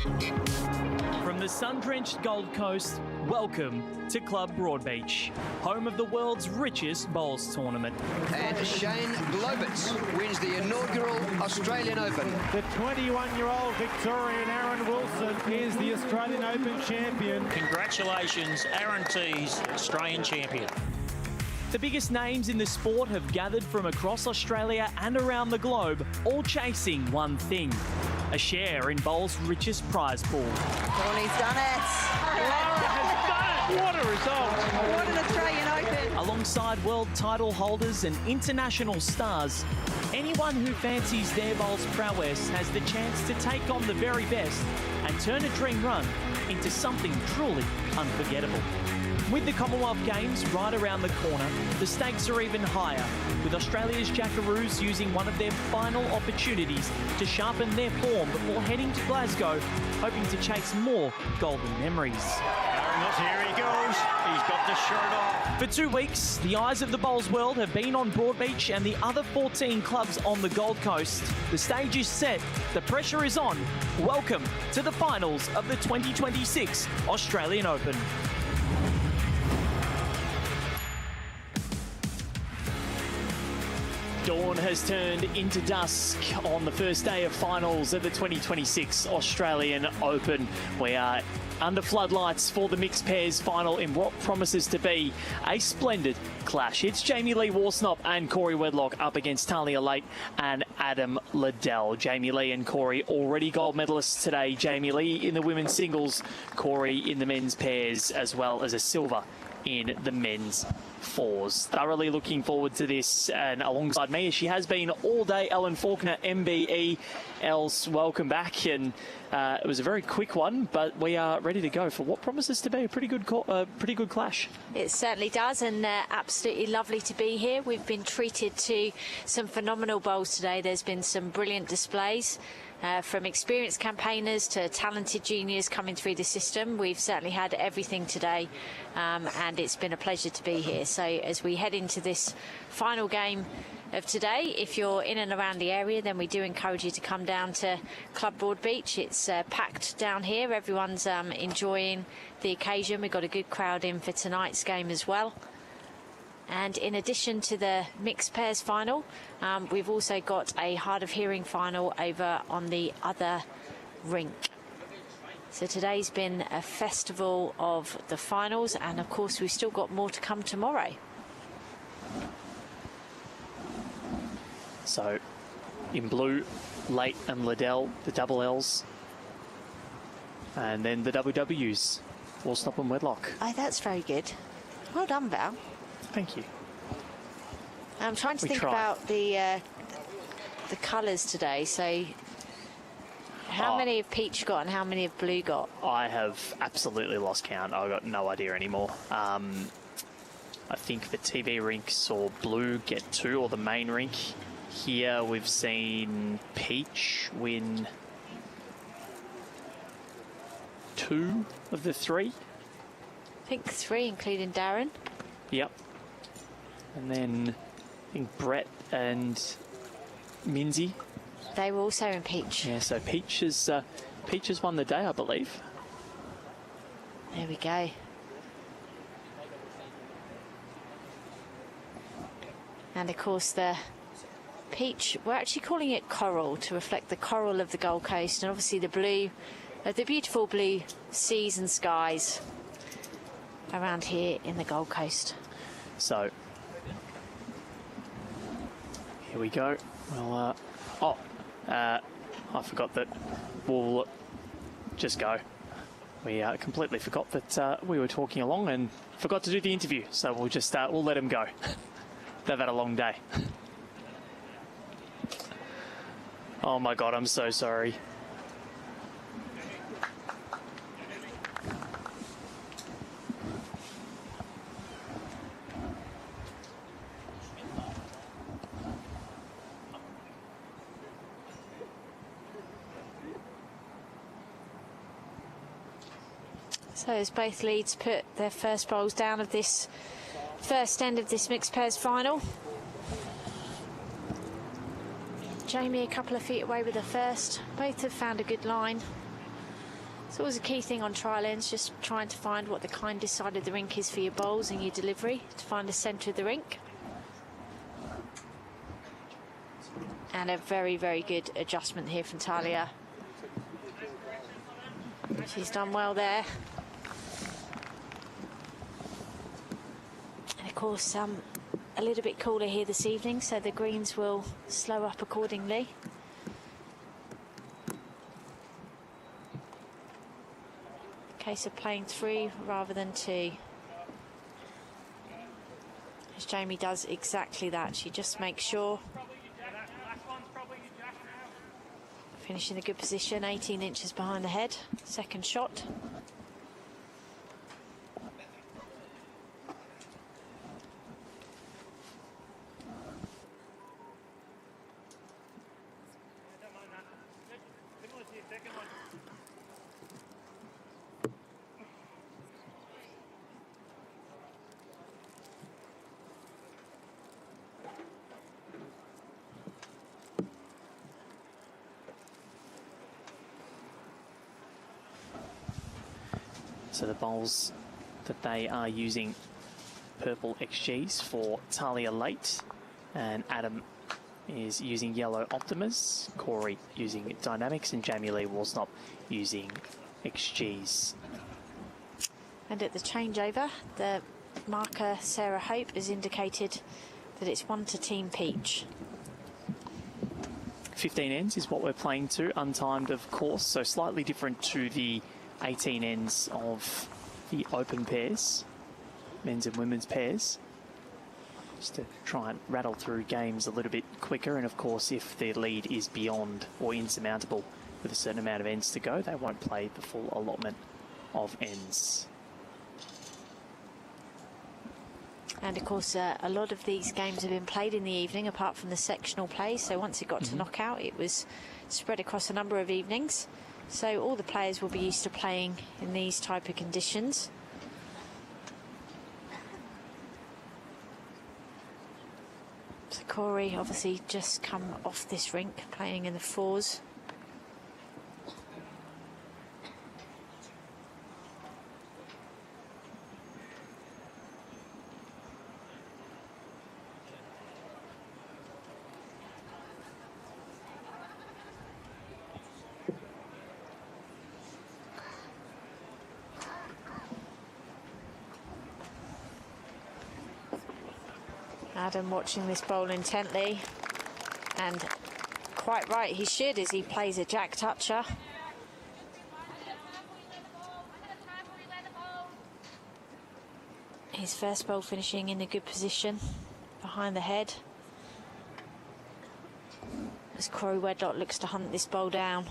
From the sun-drenched Gold Coast, welcome to Club Broadbeach, home of the world's richest bowls tournament. And Shane Globitz wins the inaugural Australian Open. The 21-year-old Victorian Aaron Wilson is the Australian Open champion. Congratulations, Aaron T's Australian champion. The biggest names in the sport have gathered from across Australia and around the globe, all chasing one thing: a share in bowl's richest prize pool. Tony's done it. Lara has done it. What a result. What an Australian Open. Alongside world title holders and international stars, anyone who fancies their bowl's prowess has the chance to take on the very best and turn a dream run into something truly unforgettable. With the Commonwealth Games right around the corner, the stakes are even higher, with Australia's Jackaroos using one of their final opportunities to sharpen their form before heading to Glasgow, hoping to chase more golden memories. Here he goes. He's got the shirt off. For 2 weeks, the eyes of the bowls world have been on Broadbeach and the other 14 clubs on the Gold Coast. The stage is set, the pressure is on. Welcome to the finals of the 2026 Australian Open. Dawn has turned into dusk on the first day of finals of the 2026 Australian Open. We are under floodlights for the mixed pairs final in what promises to be a splendid clash. It's Jamie Lee Worsnop and Corey Wedlock up against Talia Late and Adam Liddell. Jamie Lee and Corey already gold medalists today. Jamie Lee in the women's singles, Corey in the men's pairs, as well as a silver in the men's fours. Thoroughly looking forward to this, and alongside me, as she has been all day, Ellen Faulkner, MBE. Els, welcome back, and it was a very quick one, but we are ready to go for what promises to be a pretty good clash. It certainly does, and absolutely lovely to be here. We've been treated to some phenomenal bowls today. There's been some brilliant displays. From experienced campaigners to talented juniors coming through the system. We've certainly had everything today, and it's been a pleasure to be here. So as we head into this final game of today, if you're in and around the area, then we do encourage you to come down to Club Broadbeach. It's packed down here. Everyone's enjoying the occasion. We've got a good crowd in for tonight's game as well. And in addition to the mixed pairs final, we've also got a hard of hearing final over on the other rink. So today's been a festival of the finals, and of course we've still got more to come tomorrow. So in blue, Late and Liddell, the double L's, and then the WWs, Worsnop and Wedlock. Oh, that's very good. Well done, Val. Thank you. I'm trying to think about the colours today. So how many have peach got and how many have blue got? I have absolutely lost count. I've got no idea anymore. I think the TV rink saw blue get 2, or the main rink. Here we've seen peach win 2 of the 3. I think 3, including Darren. Yep. And then I think Brett and Minzy. They were also in peach. Yeah, so Peach has won the day, I believe. There we go. And of course the peach, we're actually calling it coral to reflect the coral of the Gold Coast, and obviously the blue, the beautiful blue seas and skies around here in the Gold Coast. So here we go. Well, I forgot that we'll just go. We completely forgot that we were talking along and forgot to do the interview. So we'll just we'll let them go. They've had a long day. Oh my God, I'm so sorry. So as both leads put their first bowls down of this first end of this mixed pairs final. Jamie a couple of feet away with the first. Both have found a good line. It's always a key thing on trial ends, just trying to find what the kindest side of the rink is for your bowls and your delivery, to find the centre of the rink. And a very, very good adjustment here from Talia. She's done well there. And of course, a little bit cooler here this evening, so the greens will slow up accordingly. Case of playing 3 rather than 2. As Jamie does exactly that. She just makes sure. Finishing a good position, 18 inches behind the head. Second shot. So the bowls that they are using, purple XGs for Talia Late, and Adam is using yellow Optimas, Corey using Dynamics, and Jamie Lee Worsnop using XGs. And at the changeover, the marker Sarah Hope has indicated that it's 1 to Team Peach. 15 ends is what we're playing to, untimed of course, so slightly different to the 18 ends of the open pairs, men's and women's pairs, just to try and rattle through games a little bit quicker. And of course, if the lead is beyond or insurmountable with a certain amount of ends to go, they won't play the full allotment of ends. And of course, a lot of these games have been played in the evening, apart from the sectional play. So once it got to knockout, it was spread across a number of evenings. So all the players will be used to playing in these type of conditions. So Corey obviously just come off this rink, playing in the 4s. Adam watching this bowl intently, and quite right he should, as he plays a jack toucher. His first bowl finishing in a good position behind the head, as Corey Wedlock looks to hunt this bowl down.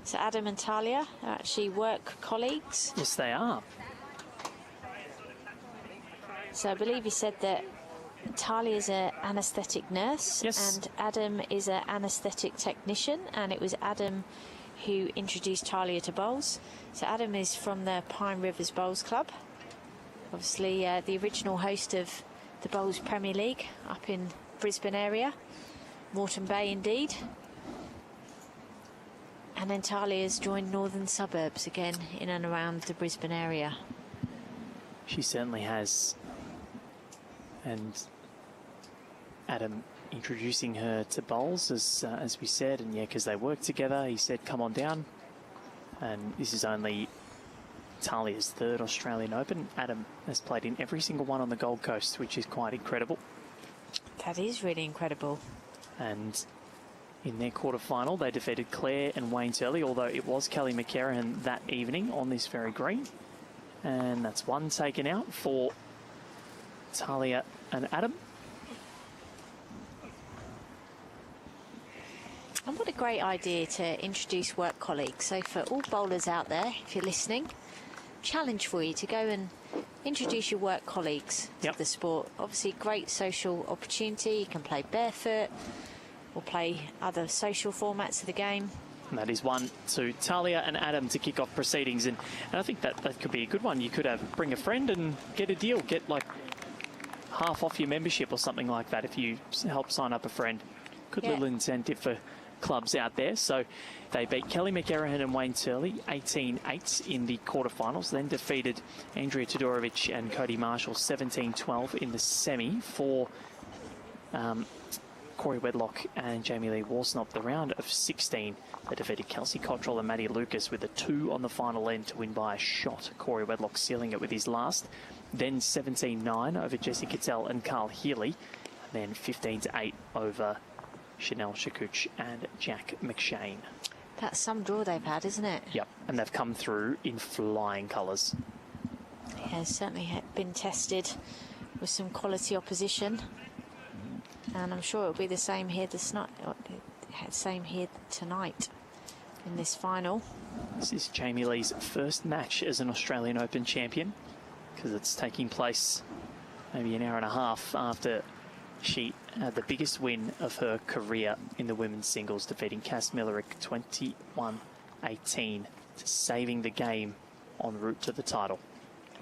So Adam and Talia are actually work colleagues. Yes, they are. So I believe he said that Talia is an anaesthetic nurse, yes, and Adam is an anaesthetic technician, and it was Adam who introduced Talia to bowls. So Adam is from the Pine Rivers Bowls Club, obviously the original host of the Bowls Premier League up in Brisbane area, Moreton Bay indeed. And then Talia's joined Northern Suburbs again in and around the Brisbane area. She certainly has. And Adam introducing her to bowls, as we said, and yeah, because they work together, he said, come on down. And this is only Talia's 3rd Australian Open. Adam has played in every single one on the Gold Coast, which is quite incredible. That is really incredible. And in their quarterfinal, they defeated Claire and Wayne Turley, although it was Kelly McCarran that evening on this very green. And that's 1 taken out for Talia and Adam. And what a great idea to introduce work colleagues. So for all bowlers out there, if you're listening, challenge for you to go and introduce your work colleagues to the sport. Obviously, great social opportunity. You can play barefoot or play other social formats of the game. And that is one to Talia and Adam to kick off proceedings. And I think that could be a good one. You could bring a friend and get a deal. Get like half off your membership or something like that if you help sign up a friend. Good little incentive for clubs out there. So they beat Kelly McErahan and Wayne Turley 18-8 in the quarterfinals, then defeated Andrea Todorovic and Cody Marshall 17-12 in the semi for Corey Wedlock and Jamie Lee Warsnop. The round of 16, they defeated Kelsey Cottrell and Maddie Lucas with a 2 on the final end to win by a shot. Corey Wedlock sealing it with his last. Then 17-9 over Jessie Cattell and Carl Healy. And then 15-8 over Chanel Shakuch and Jack McShane. That's some draw they've had, isn't it? Yep, and they've come through in flying colours. Yeah, certainly been tested with some quality opposition. And I'm sure it'll be the same here tonight in this final. This is Jamie Lee's first match as an Australian Open champion, because it's taking place maybe an hour and a half after she had the biggest win of her career in the women's singles, defeating Cass Millerick 21-18 to saving the game en route to the title.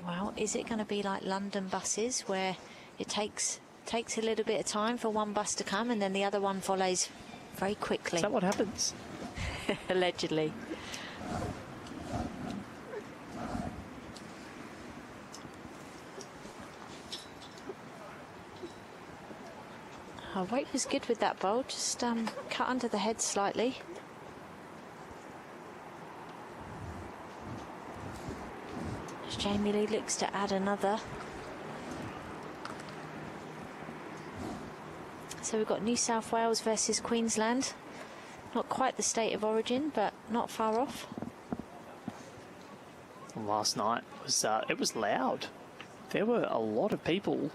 Well, is it going to be like London buses where it takes a little bit of time for one bus to come and then the other one follows very quickly? Is that what happens? Allegedly. Her weight was good with that bowl, just cut under the head slightly. As Jamie Lee looks to add another. So we've got New South Wales versus Queensland. Not quite the state of origin, but not far off. Last night it was loud. There were a lot of people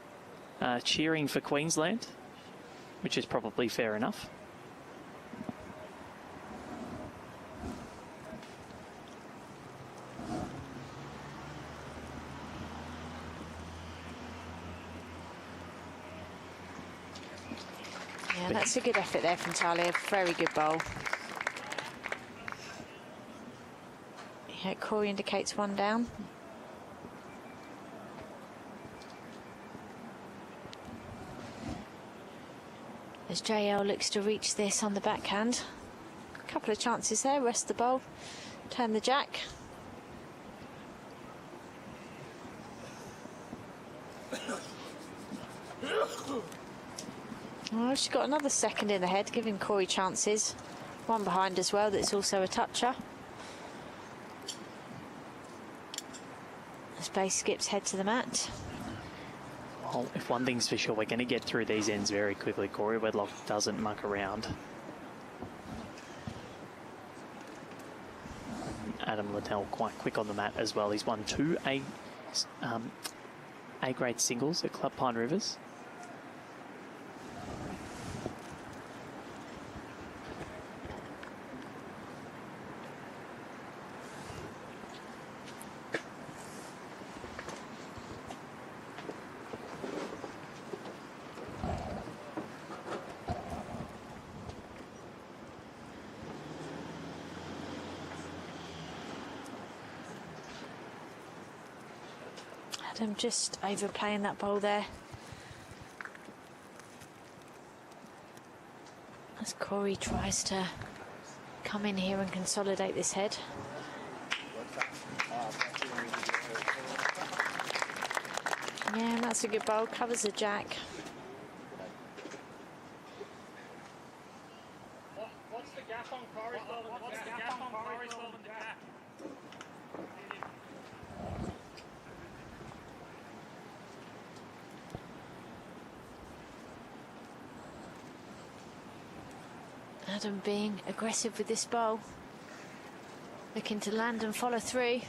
cheering for Queensland, which is probably fair enough. Yeah, that's a good effort there from Talia. Very good bowl. Yeah, Corey indicates one down. As JL looks to reach this on the backhand. A couple of chances there. Rest the bowl. Turn the jack. Well, she's got another second in the head, giving Corey chances. One behind as well, that's also a toucher. As base skips head to the mat. Well, if one thing's for sure, we're going to get through these ends very quickly. Corey Wedlock doesn't muck around. Adam Liddell quite quick on the mat as well. He's won 2 A-grade singles at Club Pine Rivers. Adam just overplaying that bowl there. As Corey tries to come in here and consolidate this head. Yeah, that's a good bowl. Covers the jack. What's the gap on Corey's ball? What's the gap on Corey's ball in the gap? Adam being aggressive with this bowl. Looking to land and follow through.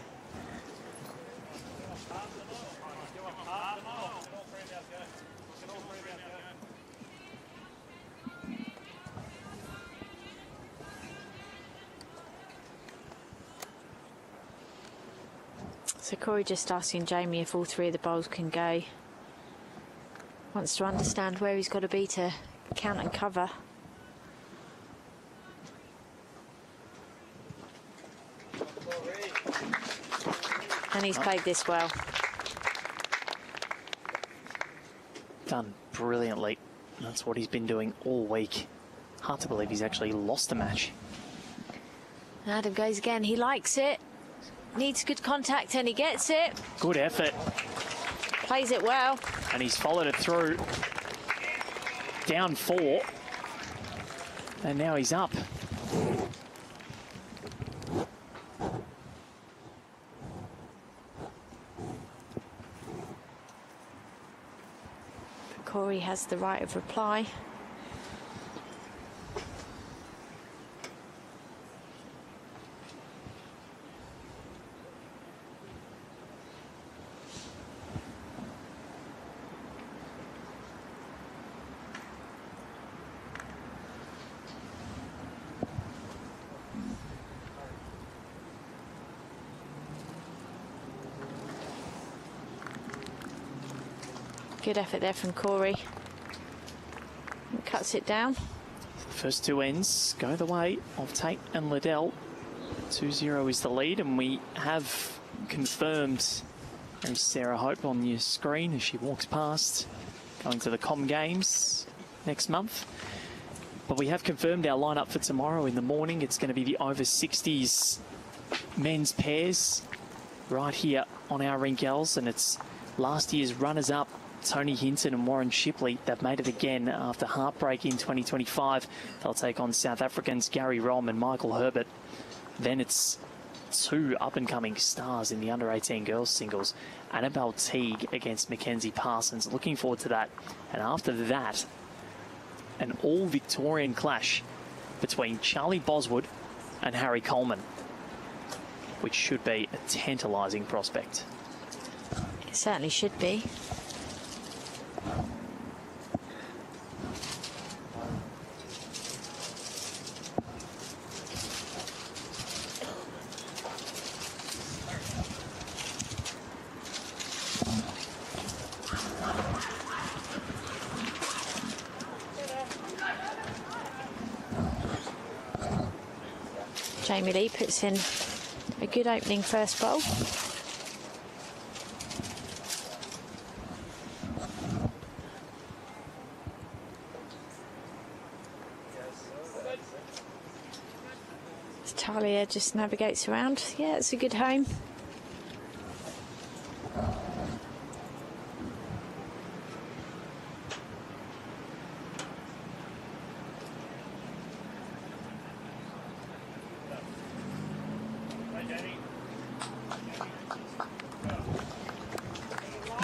So Corey just asking Jamie if all three of the bowls can go. Wants to understand where he's got to be to count and cover. And he's played this well. Done brilliantly. That's what he's been doing all week. Hard to believe he's actually lost a match. Adam goes again. He likes it. Needs good contact and he gets it. Good effort. Plays it well. And he's followed it through. Down 4. And now he's up. Corey has the right of reply. Good effort there from Corey. And cuts it down. The first 2 ends go the way of Tate and Liddell. 2-0 is the lead, and we have confirmed, there's Sarah Hope on your screen as she walks past, going to the Com Games next month. But we have confirmed our lineup for tomorrow in the morning. It's going to be the over 60s men's pairs right here on our Rinkels, and it's last year's runners-up Tony Hinton and Warren Shipley. They've made it again after heartbreak in 2025. They'll take on South Africans Gary Rom and Michael Herbert. Then it's 2 up-and-coming stars in the under-18 girls singles. Annabelle Teague against Mackenzie Parsons. Looking forward to that. And after that, an all-Victorian clash between Charlie Boswood and Harry Coleman, which should be a tantalising prospect. It certainly should be. Jamie Lee puts in a good opening first bowl. Talia just navigates around. Yeah, it's a good home.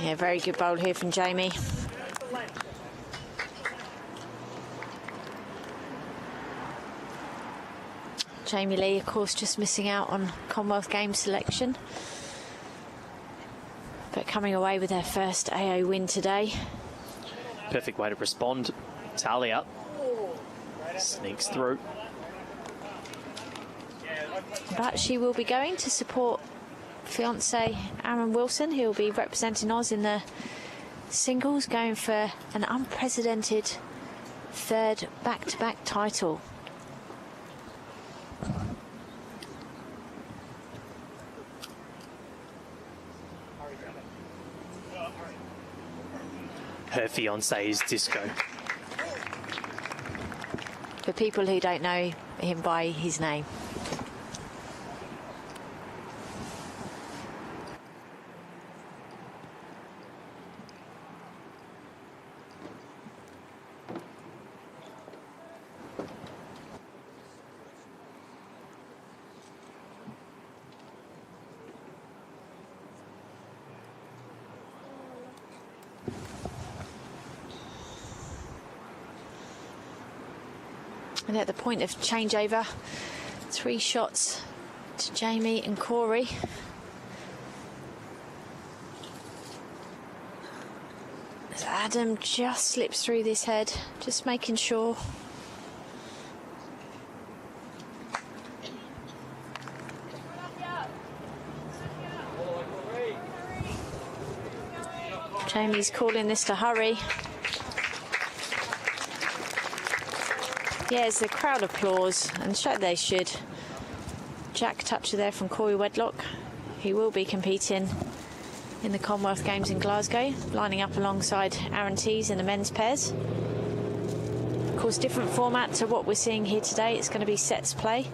Yeah, very good bowl here from Jamie. Jamie Lee, of course, just missing out on Commonwealth Games selection, but coming away with their first AO win today. Perfect way to respond. Talia sneaks through. But she will be going to support fiancé Aaron Wilson, who will be representing Oz in the singles, going for an unprecedented 3rd back-to-back title. Her fiancé is Disco. For people who don't know him by his name. And at the point of changeover, 3 shots to Jamie and Corey. As Adam just slips through this head, just making sure. Jamie's calling this to hurry. Yes, the crowd applause, and so they should. Jack toucher there from Corey Wedlock. He will be competing in the Commonwealth Games in Glasgow, lining up alongside Aaron Tees in the men's pairs. Of course, different format to what we're seeing here today. It's going to be sets play.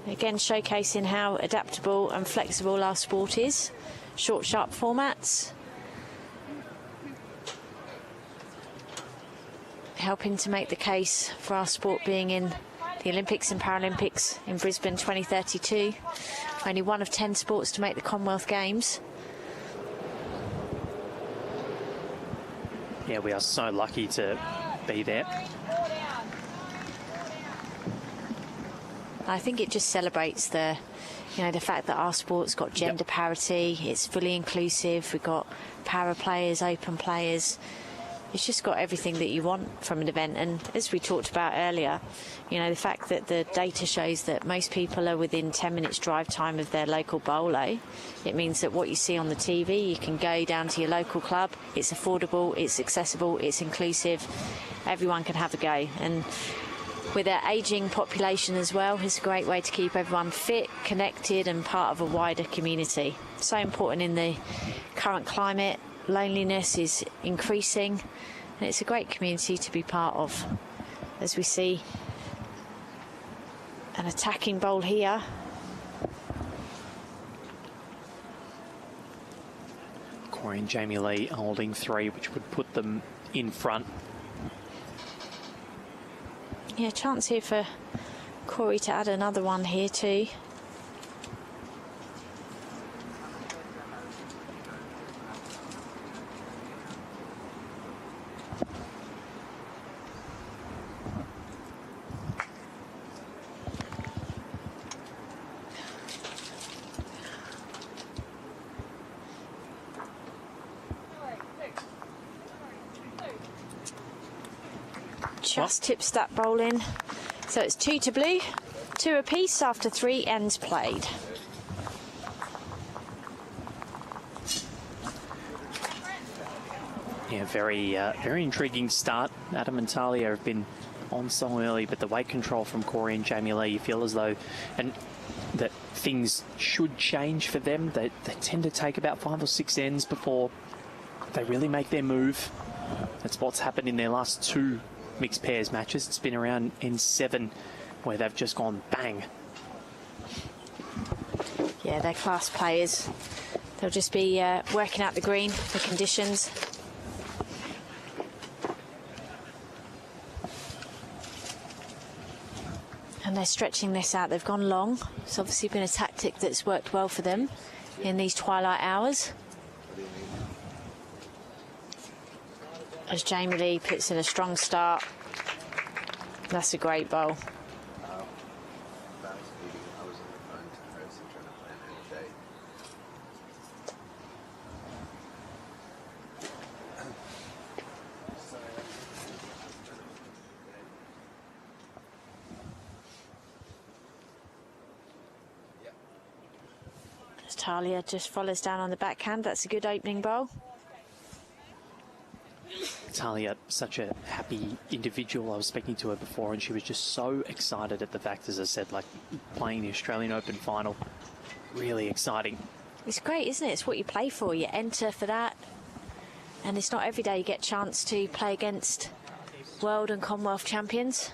Again, showcasing how adaptable and flexible our sport is. Short, sharp formats. Helping to make the case for our sport being in the Olympics and Paralympics in Brisbane 2032. Only one of 10 sports to make the Commonwealth Games. Yeah, we are so lucky to be there. I think it just celebrates the fact that our sport's got gender parity. It's fully inclusive. We've got para players, open players. It's just got everything that you want from an event. And as we talked about earlier, the fact that the data shows that most people are within 10 minutes drive time of their local bowlo, it means that what you see on the TV, you can go down to your local club. It's affordable, it's accessible, it's inclusive. Everyone can have a go. And with our ageing population as well, it's a great way to keep everyone fit, connected and part of a wider community. So important in the current climate. Loneliness is increasing and it's a great community to be part of. As we see an attacking bowl here. Corey and Jamie Lee holding 3, which would put them in front. Yeah, chance here for Corey to add another one here too. Just tips that bowl in. So it's 2 to blue, 2 apiece after 3 ends played. Yeah, very intriguing start. Adam and Talia have been on so early, but the weight control from Corey and Jamie Lee, you feel as though that things should change for them. They tend to take about 5 or 6 ends before they really make their move. That's what's happened in their last 2 mixed pairs matches. It's been around N7 where they've just gone bang. Yeah, they're class players. They'll just be working out the green, the conditions. And they're stretching this out. They've gone long. It's obviously been a tactic that's worked well for them in these twilight hours. As Jamie Lee puts in a strong start. That's a great bowl. As Talia just follows down on the backhand, that's a good opening bowl. Talia, such a happy individual. I was speaking to her before and she was just so excited at the fact, as I said, like playing the Australian Open final. Really exciting. It's great, isn't it? It's what you play for. You enter for that. And it's not every day you get a chance to play against world and Commonwealth champions.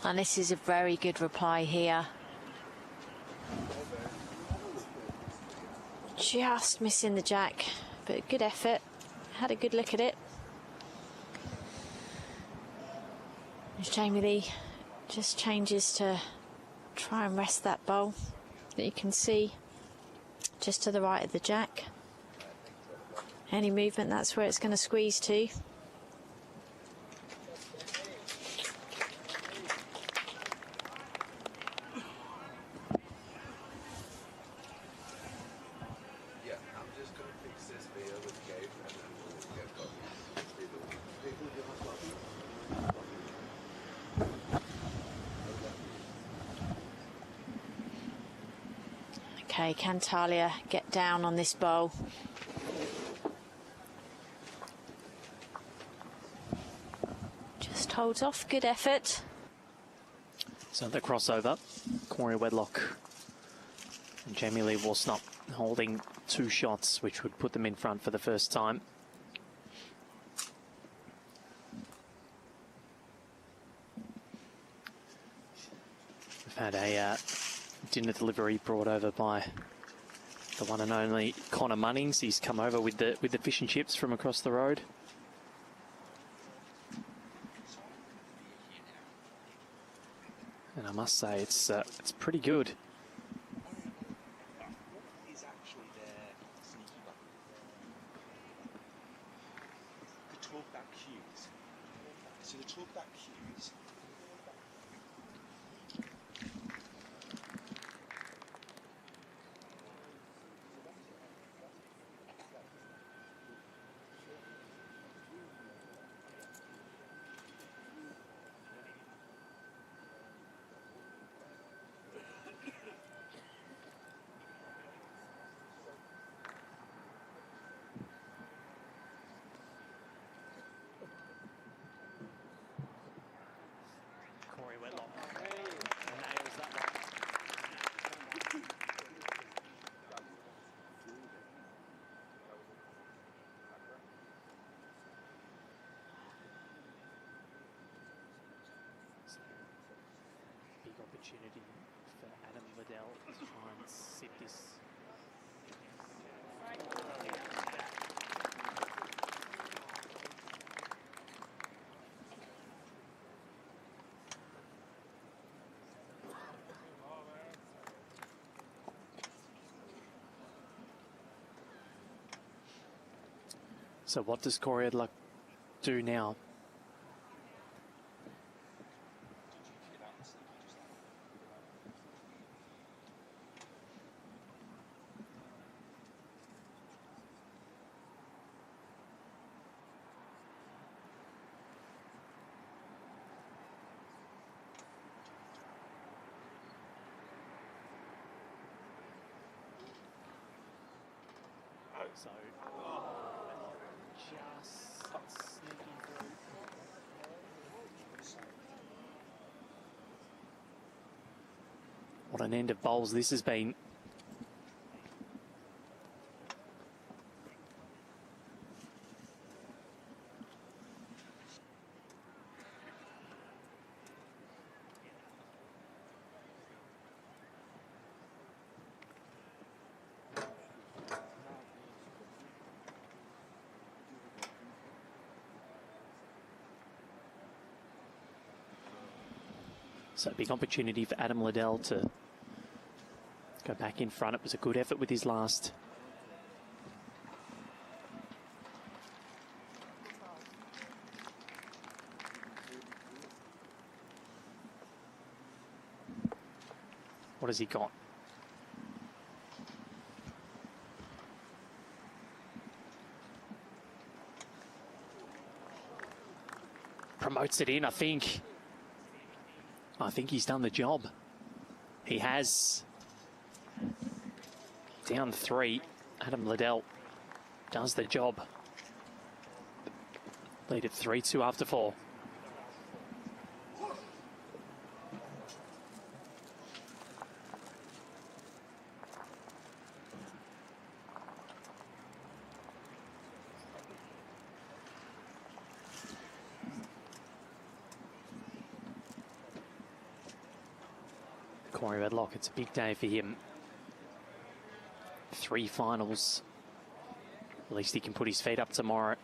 And this is a very good reply here. Just missing the jack, but good effort. Had a good look at it. As Jamie Lee just changes to try and rest that bowl that you can see just to the right of the jack. Any movement, that's where it's going to squeeze to. Okay, can Talia get down on this bowl? Just holds off, good effort. So the crossover, Corey Wedlock and Jamie Lee Worsnop holding 2 shots, which would put them in front for the first time. We've had a dinner delivery brought over by the one and only Connor Munnings. He's come over with the fish and chips from across the road. And I must say, it's pretty good. Corey Wedlock nails that one. So, big opportunity for Adam Liddell to try and sit this. So what does Corey Wedlock do now? So just sneaking through. What an end of bowls this has been. So big opportunity for Adam Liddell to go back in front. It was a good effort with his last. What has he got? Promotes it in, I think. I think he's done the job. He has. Down 3. Adam Liddell does the job. Lead at 3-2 after 4. Corey Wedlock, it's a big day for him. 3 finals. At least he can put his feet up tomorrow.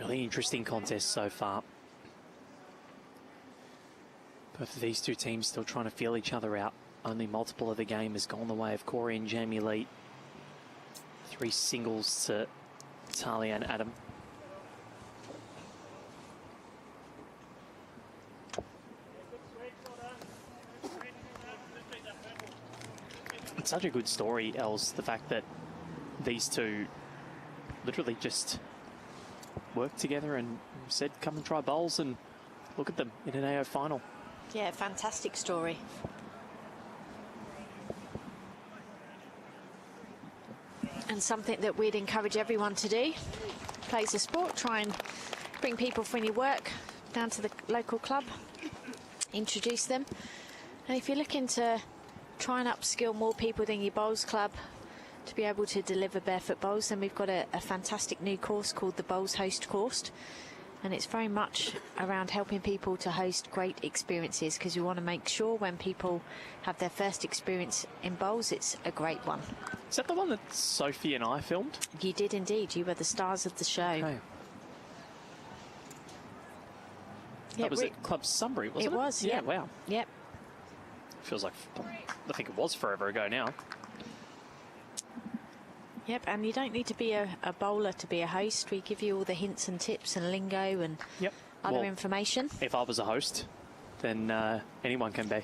Really interesting contest so far. Both of these two teams still trying to feel each other out. Only multiple of the game has gone the way of Corey and Jamie Lee. 3 singles to Talia and Adam. It's such a good story, Els, the fact that these two literally just worked together and said, come and try bowls, and look at them in an AO final. Yeah, fantastic story. And something that we'd encourage everyone to do. Plays the sport, try and bring people from your work down to the local club, introduce them. And if you're looking to try and upskill more people within your bowls club to be able to deliver barefoot bowls, then we've got a fantastic new course called the Bowls Host Course. And it's very much around helping people to host great experiences, because we want to make sure when people have their first experience in bowls, it's a great one. Is that the one that Sophie and I filmed? You did indeed. You were the stars of the show. Okay. That was at Club Sunbury, wasn't it? It was, yeah. Wow. Yep. Feels like, I think it was forever ago now. Yep, and you don't need to be a bowler to be a host. We give you all the hints and tips and lingo and other information. If I was a host, then anyone can be.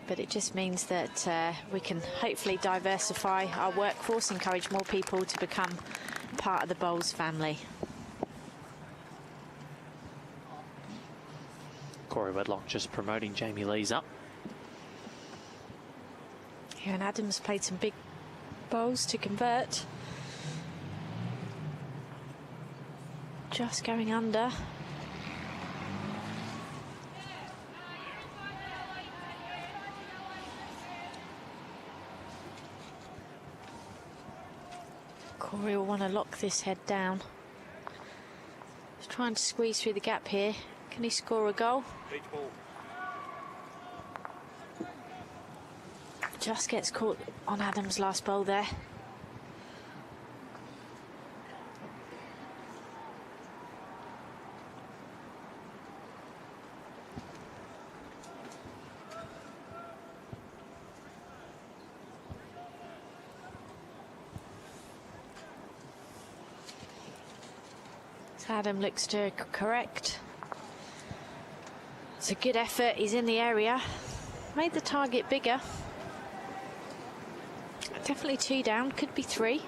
But it just means that we can hopefully diversify our workforce, encourage more people to become part of the bowls family. Corey Wedlock just promoting Jamie Lee's up. Here, and Adams played some big bowls to convert. Just going under. Corey will want to lock this head down. He's trying to squeeze through the gap here. Can he score a goal? Just gets caught on Adam's last bowl there. So Adam looks to correct. It's a good effort. He's in the area. Made the target bigger. Definitely 2 down, could be 3.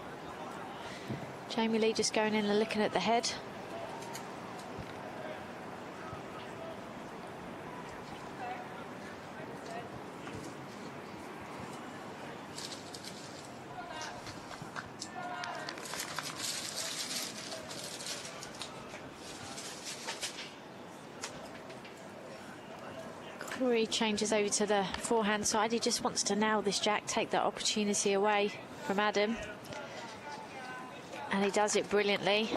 Jamie Lee just going in and looking at the head. Corey changes over to the forehand side. He just wants to nail this jack, take that opportunity away from Adam. And he does it brilliantly.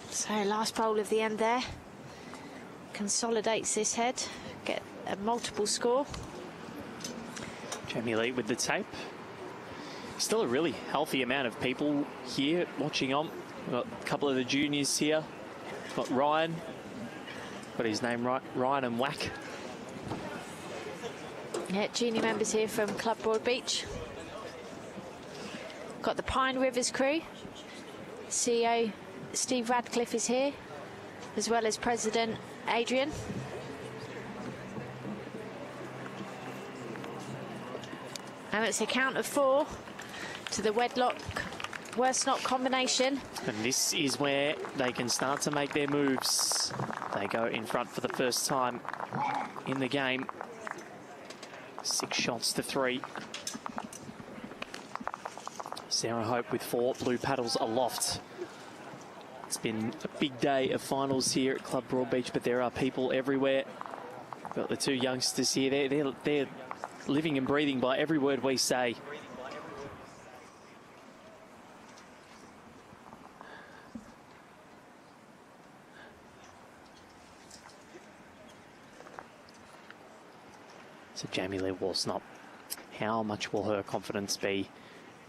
So last bowl of the end there. Consolidates this head, get a multiple score. Jamie Lee with the tape. Still a really healthy amount of people here watching on. We've got a couple of the juniors here. We've got Ryan. Got his name right. Ryan and Whack. Yeah, junior members here from Club Broadbeach. Got the Pine Rivers crew. CEO Steve Radcliffe is here, as well as President Adrian. And it's a count of 4 to the Wedlock worst not combination. And this is where they can start to make their moves. They go in front for the first time in the game. 6 shots to 3. Sarah Hope with 4 blue paddles aloft. It's been a big day of finals here at Club Broadbeach, but there are people everywhere. Got the 2 youngsters here. They're living and breathing by every word we say. So Jamie Lee Walsnop how much will her confidence be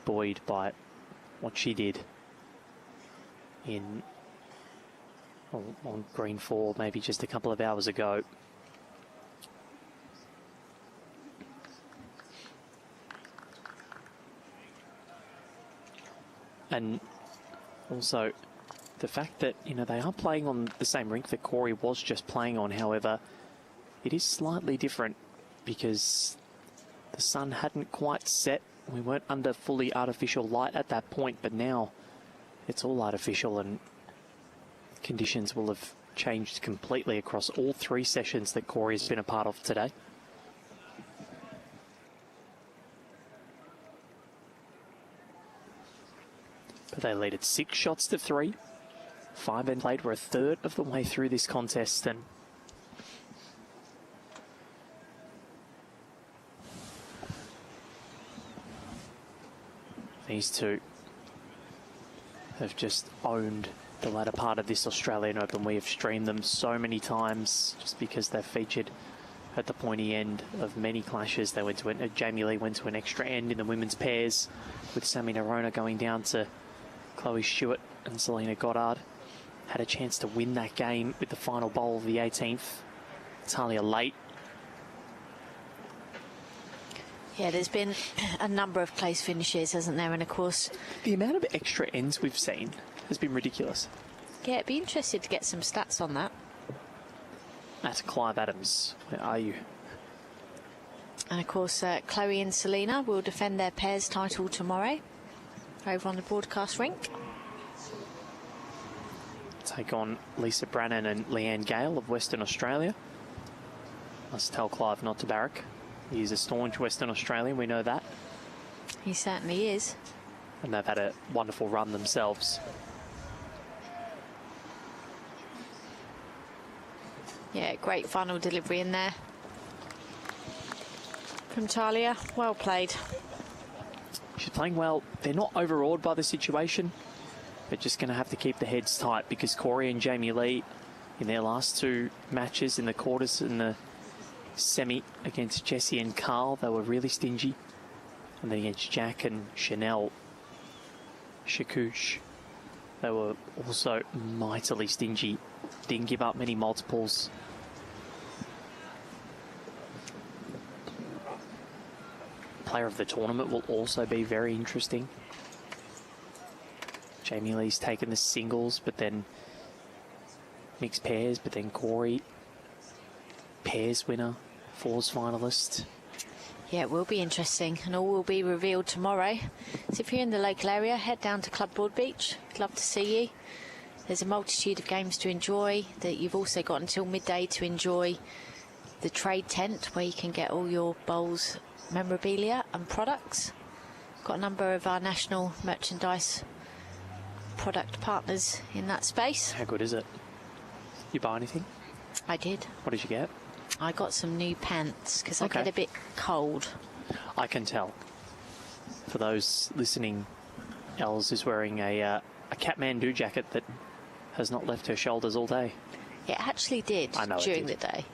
buoyed by what she did on green 4 maybe just a couple of hours ago. And also the fact that, you know, they are playing on the same rink that Corey was just playing on. However, it is slightly different because the sun hadn't quite set. We weren't under fully artificial light at that point, but now it's all artificial and conditions will have changed completely across all 3 sessions that Corey's been a part of today. But they lead at 6 shots to 3. 5 men played. We're a third of the way through this contest, and these two have just owned the latter part of this Australian Open. We have streamed them so many times just because they've featured at the pointy end of many clashes. They went to Jamie Lee went to an extra end in the women's pairs with Sammy Nerona going down to Chloe Stewart and Selena Goddard. Had a chance to win that game with the final bowl of the 18th. Talia late. Yeah, there's been a number of close finishes, hasn't there? And of course, the amount of extra ends we've seen has been ridiculous. Yeah, it'd be interested to get some stats on that. That's Clive Adams. Where are you? And of course, Chloe and Selena will defend their pairs title tomorrow over on the broadcast rink. Take on Lisa Brannan and Leanne Gale of Western Australia. Must tell Clive not to barrack. He's a staunch Western Australian, we know that. He certainly is. And they've had a wonderful run themselves. Yeah, great final delivery in there from Talia. Well played. She's playing well. They're not overawed by the situation. They're just going to have to keep the heads tight because Corey and Jamie Lee, in their last 2 matches in the quarters and the semi against Jessie and Carl, they were really stingy. And then against Jack and Chanel Shakouche, they were also mightily stingy. Didn't give up many multiples. Player of the tournament will also be very interesting. Jamie Lee's taken the singles, but then mixed pairs, but then Corey, pairs winner, fours finalist. Yeah, it will be interesting, and all will be revealed tomorrow. So if you're in the local area, head down to Club Broadbeach. We'd love to see you. There's a multitude of games to enjoy. That you've also got until midday to enjoy the trade tent, where you can get all your bowls, memorabilia and products. Got a number of our national merchandise product partners in that space. How good is it? You buy anything? I did. What did you get? I got some new pants because Okay. I get a bit cold. I can tell. For those listening, Els is wearing a Kathmandu jacket that has not left her shoulders all day. It actually did I know it during did. the day.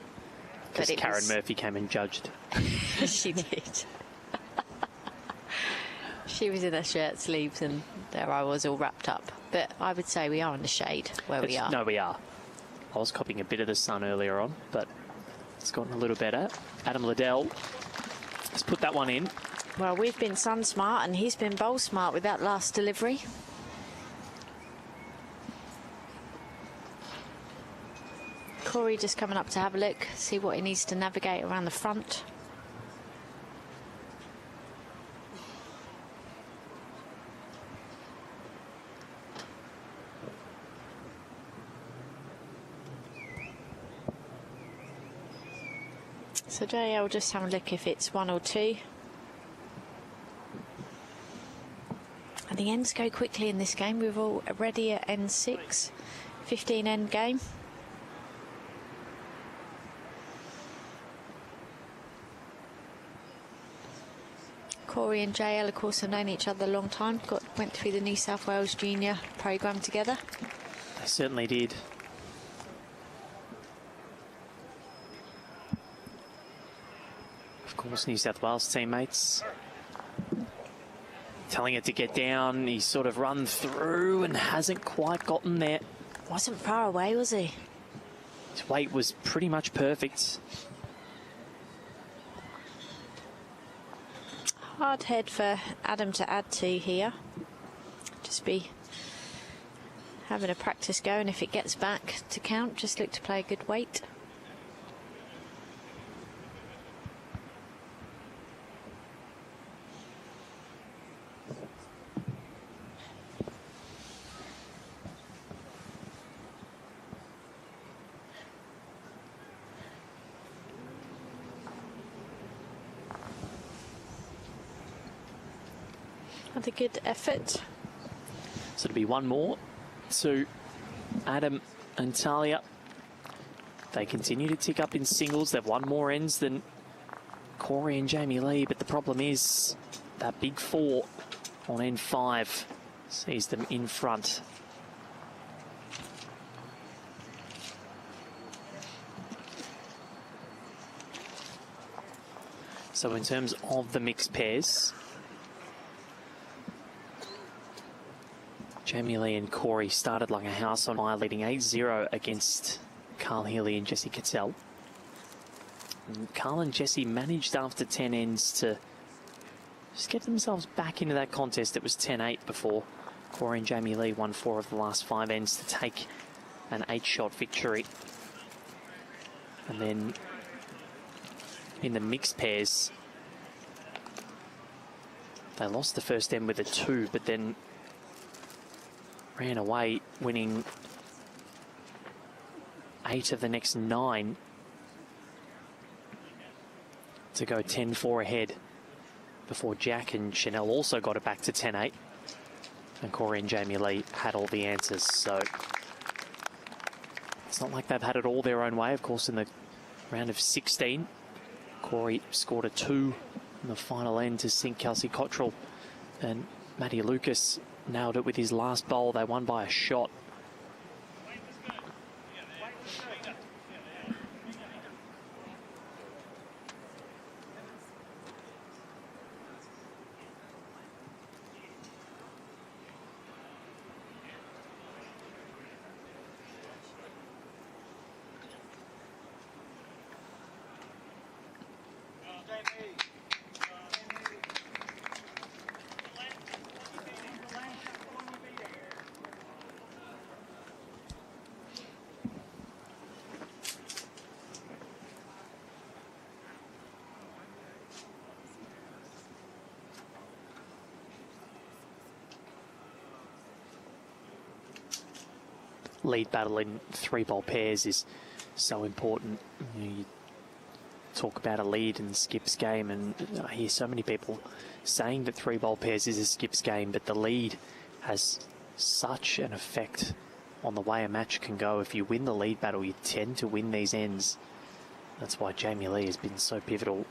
Because But Karen Murphy came and judged. She did. She was in her shirt sleeves and there I was all wrapped up. But I would say we are in the shade where we are. No, we are. I was copying a bit of the sun earlier on, but it's gotten a little better. Adam Liddell has put that one in. Well, we've been sun smart and he's been bowl smart with that last delivery. Corey just coming up to have a look, see what he needs to navigate around the front. So Jay, I'll just have a look if it's 1 or 2. And the ends go quickly in this game. We're already at N6, 15 end game. Corey and JL, of course, have known each other a long time. Went through the New South Wales Junior programme together. They certainly did. Of course, New South Wales teammates telling it to get down. He's sort of run through and hasn't quite gotten there. Wasn't far away, was he? His weight was pretty much perfect. Hard head for Adam to add to here. Just be having a practice go, and if it gets back to count, just look to play a good weight. Another good effort. So it'll be one more to Adam and Talia. They continue to tick up in singles. They've won more ends than Corey and Jamie Lee, but the problem is that big 4 on end 5 sees them in front. So in terms of the mixed pairs, Jamie Lee and Corey started like a house on fire, leading 8-0 against Carl Healy and Jesse Cattell. And Carl and Jesse managed after 10 ends to just get themselves back into that contest. It was 10-8 before Corey and Jamie Lee won 4 of the last 5 ends to take an 8-shot victory. And then in the mixed pairs, they lost the first end with a 2, but then ran away, winning 8 of the next 9 to go 10-4 ahead before Jack and Chanel also got it back to 10-8. And Corey and Jamie Lee had all the answers, so it's not like they've had it all their own way. Of course, in the round of 16, Corey scored a 2 in the final end to sink Kelsey Cottrell, and Matty Lucas nailed it with his last bowl. They won by a shot. Lead battle in 3-bowl pairs is so important. You talk about a lead in the skips game, and I hear so many people saying that 3-bowl pairs is a skips game, but the lead has such an effect on the way a match can go. If you win the lead battle, you tend to win these ends. That's why Jamie Lee has been so pivotal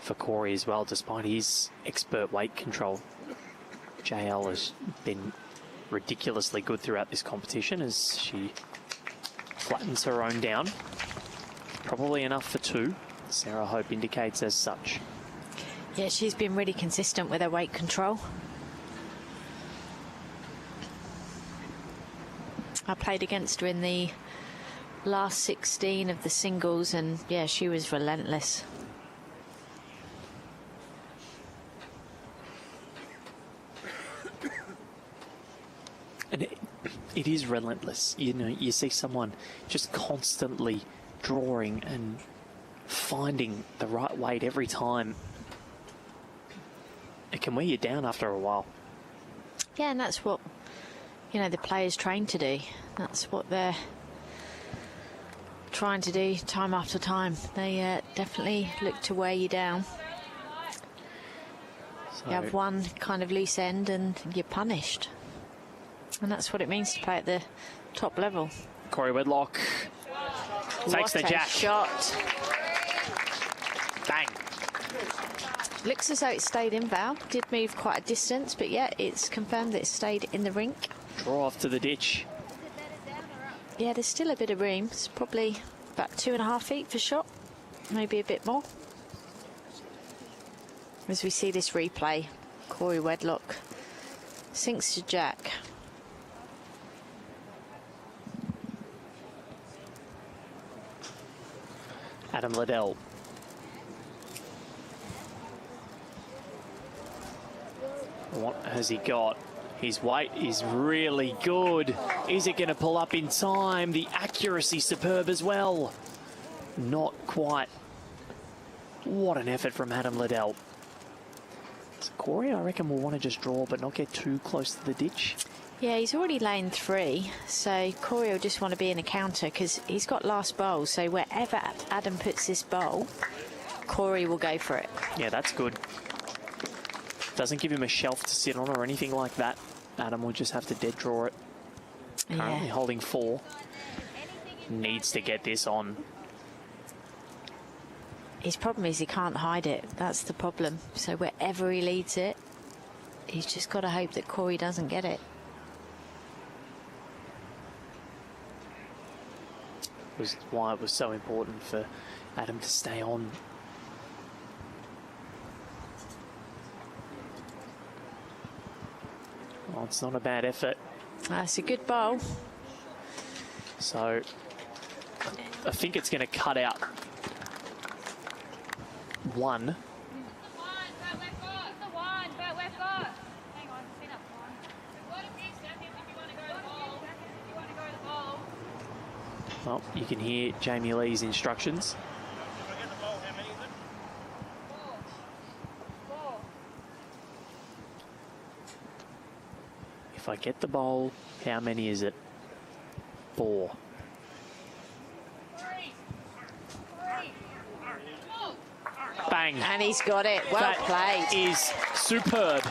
for Corey as well, despite his expert weight control. JL has been ridiculously good throughout this competition as she flattens her own down. Probably enough for 2. Sarah Hope indicates as such. Yeah, she's been really consistent with her weight control. I played against her in the last 16 of the singles, and yeah, she was relentless. And it is relentless. You know, you see someone just constantly drawing and finding the right weight every time. It can wear you down after a while. Yeah, and that's what, you know, the players train to do. That's what they're trying to do time after time. They definitely look to wear you down. So You have one kind of loose end and you're punished. And that's what it means to play at the top level. Corey Wedlock takes the jack. Shot. Bang. Looks as though it stayed in, Val. Did move quite a distance, but yeah, it's confirmed that it stayed in the rink. Draw off to the ditch. Yeah, there's still a bit of room. It's probably about 2.5 feet for shot. Maybe a bit more. as we see this replay. Corey Wedlock sinks to jack. Adam Liddell. What has he got? His weight is really good. Is it going to pull up in time? The accuracy superb as well. Not quite. What an effort from Adam Liddell. So Corey, I reckon, will want to just draw but not get too close to the ditch. Yeah, he's already lane 3, so Corey will just want to be in a counter because he's got last bowl. So wherever Adam puts this bowl, Corey will go for it. Yeah, that's good. Doesn't give him a shelf to sit on or anything like that. Adam will just have to dead draw it. Currently holding 4. Needs to get this on. His problem is he can't hide it. That's the problem. So wherever he leads it, he's just got to hope that Corey doesn't get it. Was why it was so important for Adam to stay on. Well, it's not a bad effort. That's a good bowl. So I think it's going to cut out 1. Well, you can hear Jamie Lee's instructions. If I get the bowl, how many is it? 4. Bang. And he's got it. Well That played. is superb.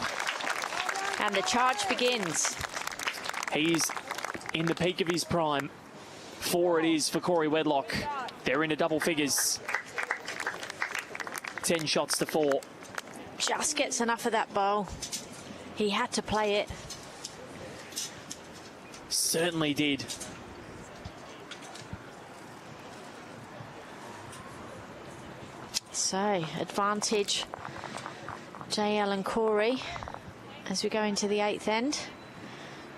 And the charge begins. He's in the peak of his prime. 4 it is for Corey Wedlock. They're into double figures. 10 shots to 4. Just gets enough of that bowl. He had to play it. Certainly did. So, advantage JL and Corey as we go into the 8th end.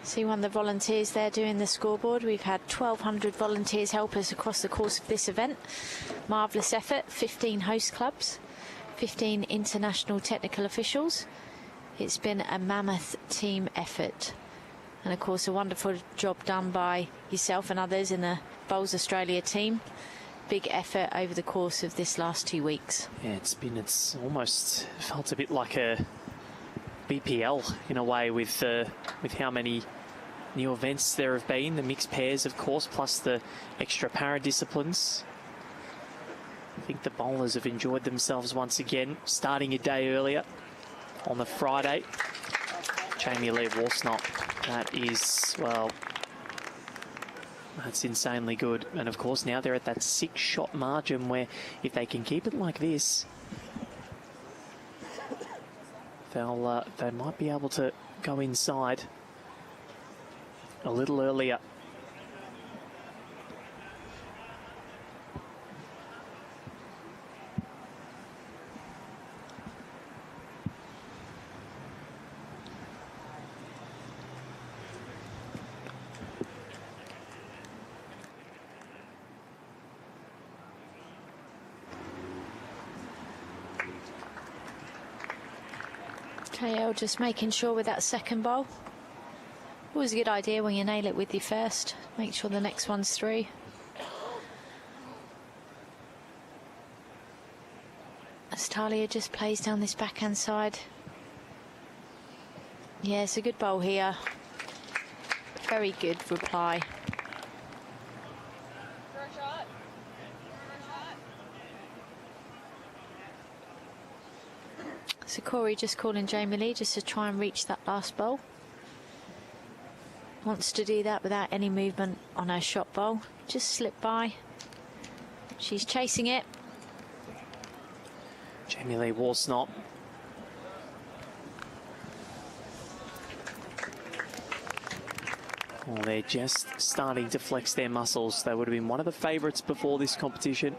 See one of the volunteers there doing the scoreboard. We've had 1,200 volunteers help us across the course of this event. Marvellous effort. 15 host clubs, 15 international technical officials. It's been a mammoth team effort. And of course, a wonderful job done by yourself and others in the Bowls Australia team. Big effort over the course of this last 2 weeks. Yeah, it's almost felt a bit like a BPL in a way with how many new events there have been. The mixed pairs, of course, plus the extra para disciplines. I think the bowlers have enjoyed themselves once again, starting a day earlier on the Friday. Jamie Lee Warsnop, that is, well, that's insanely good. And of course now they're at that 6-shot margin where if they can keep it like this, they might be able to go inside a little earlier. KL just making sure with that second bowl. Always a good idea when you nail it with your first. Make sure the next one's through. As Talia just plays down this backhand side. Yeah, it's a good bowl here. Very good reply. So Corey just calling Jamie Lee just to try and reach that last bowl. Wants to do that without any movement on her shot bowl. Just slip by. She's chasing it. Jamie Lee Warsnop. Well, they're just starting to flex their muscles. They would have been one of the favourites before this competition.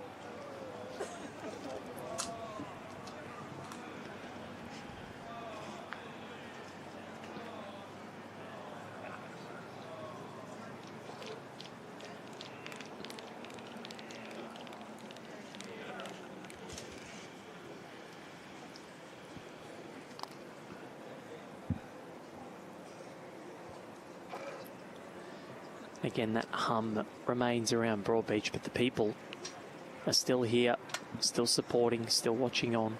Again, that hum remains around Broadbeach, but the people are still here, still supporting, still watching on.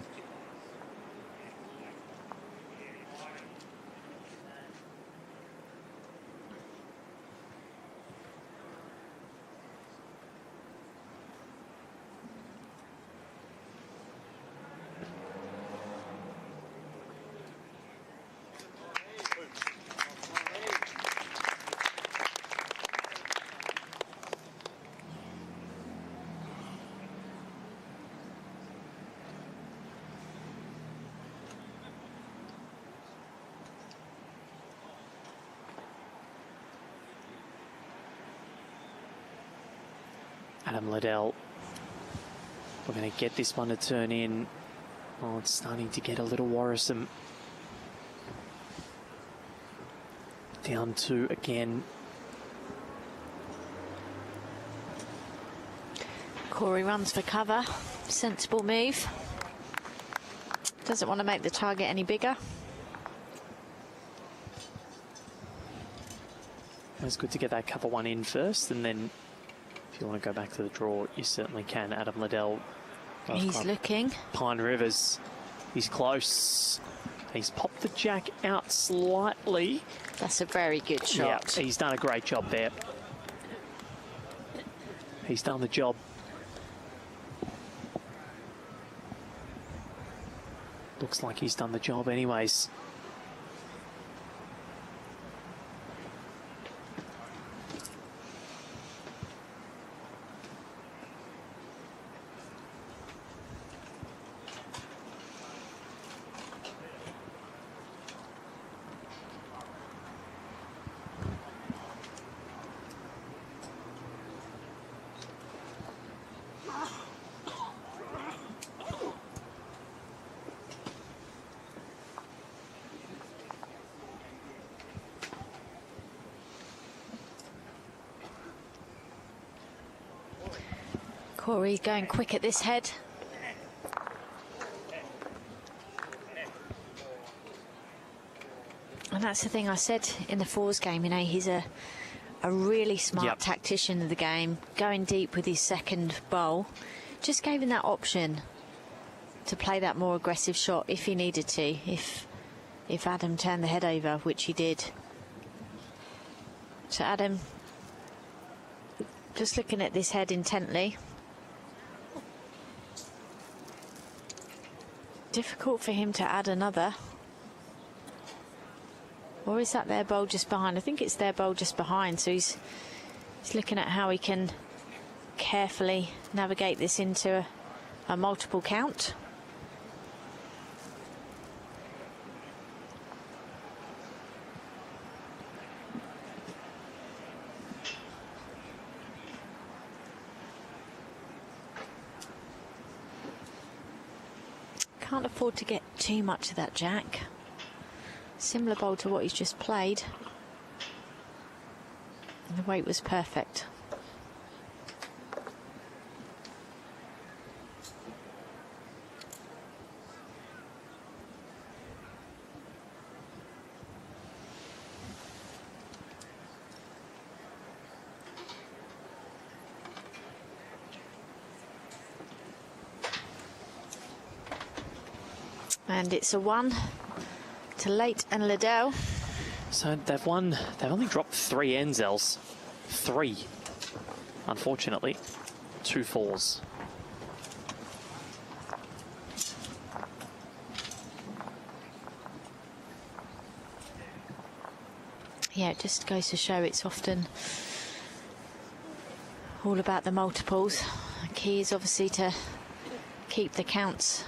Adam Liddell, we're going to get this one to turn in. Oh, it's starting to get a little worrisome. Down 2 again. Corey runs for cover. Sensible move. Doesn't want to make the target any bigger. It's good to get that cover one in first, and then if you want to go back to the draw, you certainly can. Adam Liddell. He's looking. Pine Rivers. He's close. He's popped the jack out slightly. That's a very good shot. Yeah, he's done a great job there. He's done the job. Looks like he's done the job anyways. Corey going quick at this head. And that's the thing I said in the fours game, you know, he's a really smart tactician of the game, going deep with his second bowl. Just gave him that option to play that more aggressive shot if he needed to, if Adam turned the head over, which he did. So Adam, just looking at this head intently. Difficult for him to add another. Or is that their bowl just behind? I think it's their bowl just behind. So he's looking at how he can carefully navigate this into a multiple count. Can't afford to get too much of that jack. Similar bowl to what he's just played. And the weight was perfect. And it's a 1 to Late and Liddell. So they've only dropped 3 NZLs. 3, unfortunately. 2 4s. Yeah, it just goes to show it's often all about the multiples. The key is obviously to keep the counts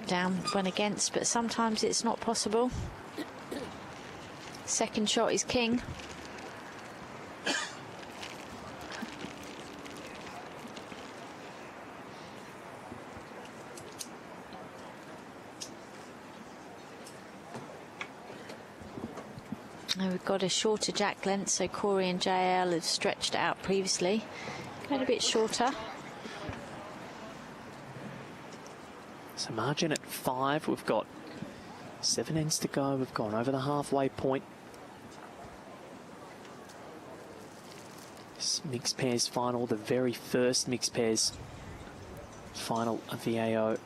down when against, but sometimes it's not possible. Second shot is king. Now we've got a shorter jack length, so Corey and JL have stretched it out previously. Going a bit shorter. So margin at 5. We've got 7 ends to go. We've gone over the halfway point. This mixed pairs final, the very first mixed pairs final of the AO.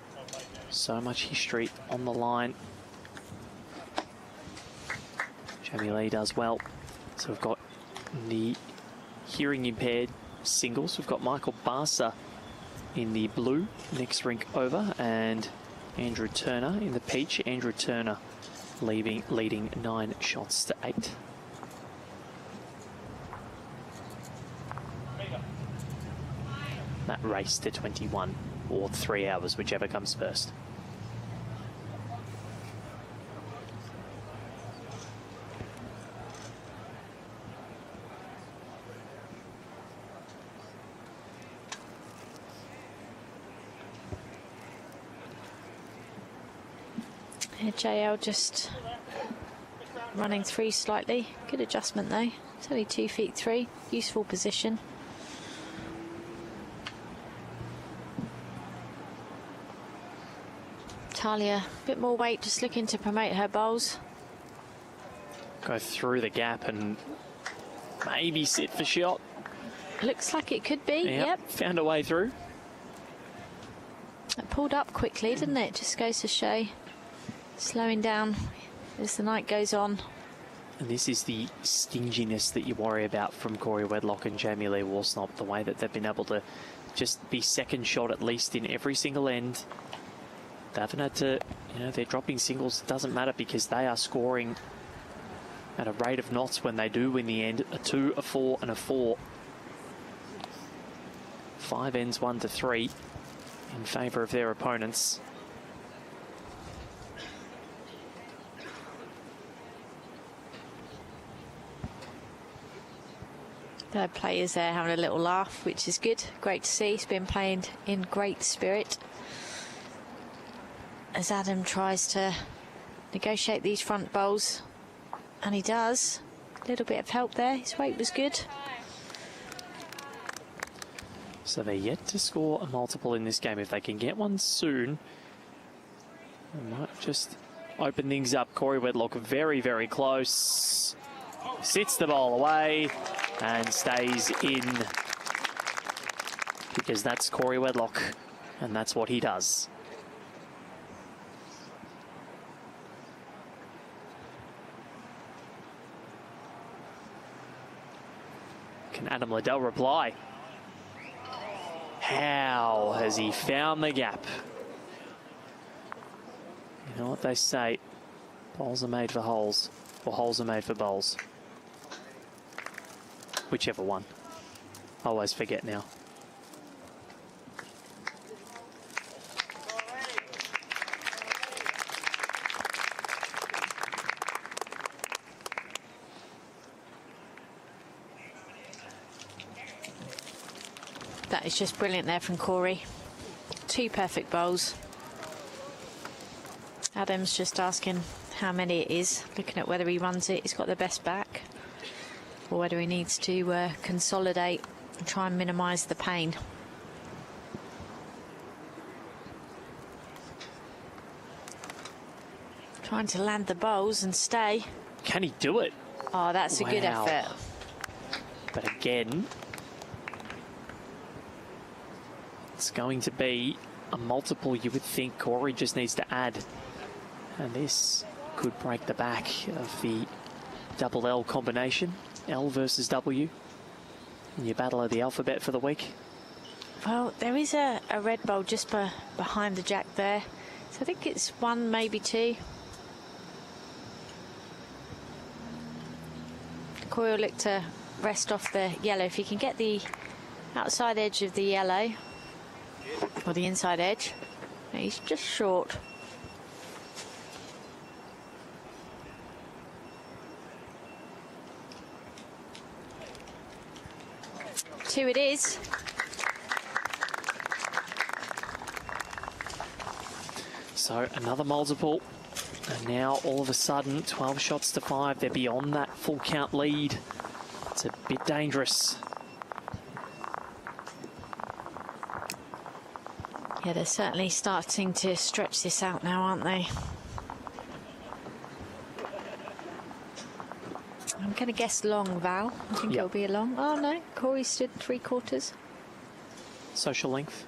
So much history on the line. Jamie Lee does well. So we've got the hearing impaired singles. We've got Michael Barsa in the blue, next rink over, and Andrew Turner in the peach. Andrew Turner leading 9 shots to 8. That race to 21 or 3 hours, whichever comes first. JL just running through slightly. Good adjustment though. It's only 2 feet 3. Useful position. Talia, a bit more weight, just looking to promote her bowls. Go through the gap and maybe sit for shot. Looks like it could be. Yep. Found a way through. It pulled up quickly, didn't it? Just goes to show. Slowing down as the night goes on. And this is the stinginess that you worry about from Corey Wedlock and Jamie Lee Worsnop, the way that they've been able to just be second shot at least in every single end. They haven't had to, you know, they're dropping singles. It doesn't matter because they are scoring at a rate of knots when they do win the end. A 2, a 4 and a 4. 5 ends 1 to 3 in favour of their opponents. The players there having a little laugh, which is good. Great to see. He's been playing in great spirit. As Adam tries to negotiate these front bowls. And he does. A little bit of help there. His weight was good. So they're yet to score a multiple in this game. If they can get one soon, they might just open things up. Corey Wedlock very, very close. Sits the ball away and stays in, because that's Corey Wedlock and that's what he does. Can Adam Liddell reply? How has he found the gap? You know what they say, bowls are made for holes, or holes are made for bowls. Whichever one. I always forget now. That is just brilliant there from Corey. 2 perfect bowls. Adam's just asking how many it is, looking at whether he runs it. He's got the best back, or whether he needs to consolidate and try and minimise the pain. Trying to land the bowls and stay. Can he do it? Oh, that's a good effort. But again, it's going to be a multiple. You would think Corey just needs to add. And this could break the back of the double L combination. L versus W in your battle of the alphabet for the week. Well, there is a red bowl just behind the jack there. So I think it's 1, maybe 2. Corey will look to rest off the yellow. If he can get the outside edge of the yellow, or the inside edge, he's just short. Two it is. So another multiple, and now all of a sudden 12 shots to 5. They're beyond that full count lead. It's a bit dangerous. Yeah, they're certainly starting to stretch this out now, aren't they? I'm going to guess long, Val. I think it'll be a long. Oh, no. Corey stood 3/4. Social length.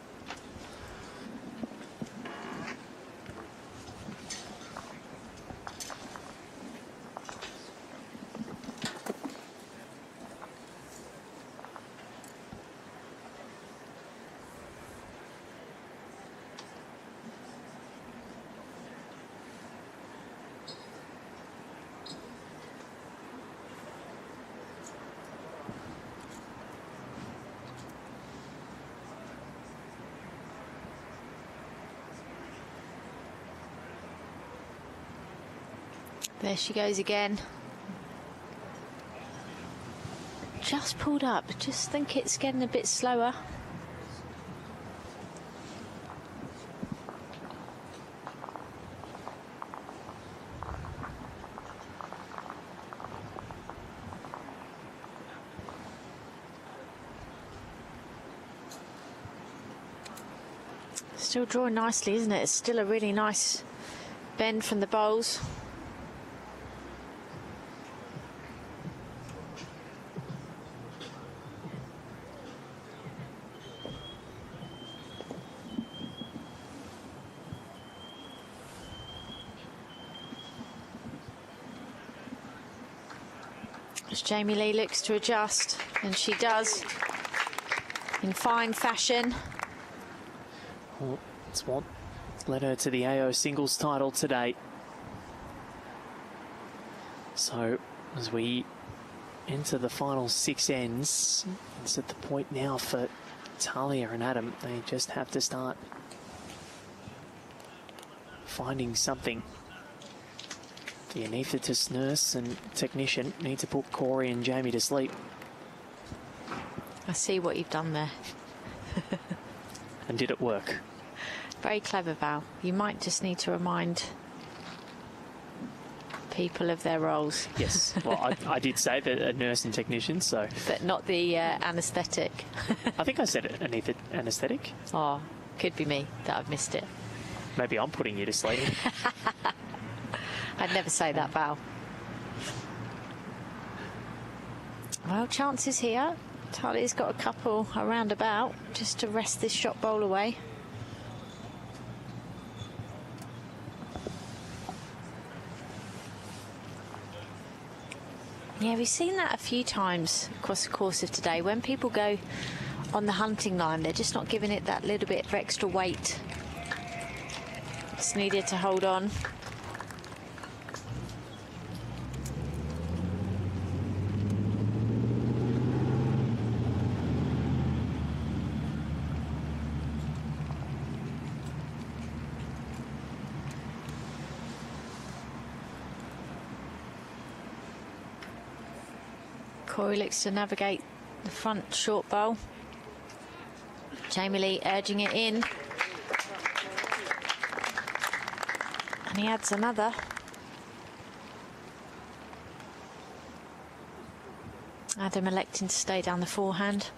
There she goes again. Just pulled up. Just think it's getting a bit slower. Still drawing nicely, isn't it? It's still a really nice bend from the bowls. As Jamie Lee looks to adjust, and she does in fine fashion. Well, it's what led her to the AO singles title today. So as we enter the final 6 ends, it's at the point now for Talia and Adam. They just have to start finding something. The anaesthetist, nurse and technician need to put Corey and Jamie to sleep. I see what you've done there. And did it work? Very clever, Val. You might just need to remind people of their roles. Yes, well, I did say that a nurse and technician, so... But not the anaesthetic. I think I said it, anaesthetic. Oh, could be me that I've missed it. Maybe I'm putting you to sleep. I'd never say that, Val. Well, chances here. Talia's got a couple around about just to rest this shot bowl away. Yeah, we've seen that a few times across the course of today. When people go on the hunting line, they're just not giving it that little bit of extra weight. It's needed to hold on. Corey looks to navigate the front short bowl. Jamie Lee urging it in. And he adds another. Adam electing to stay down the forehand.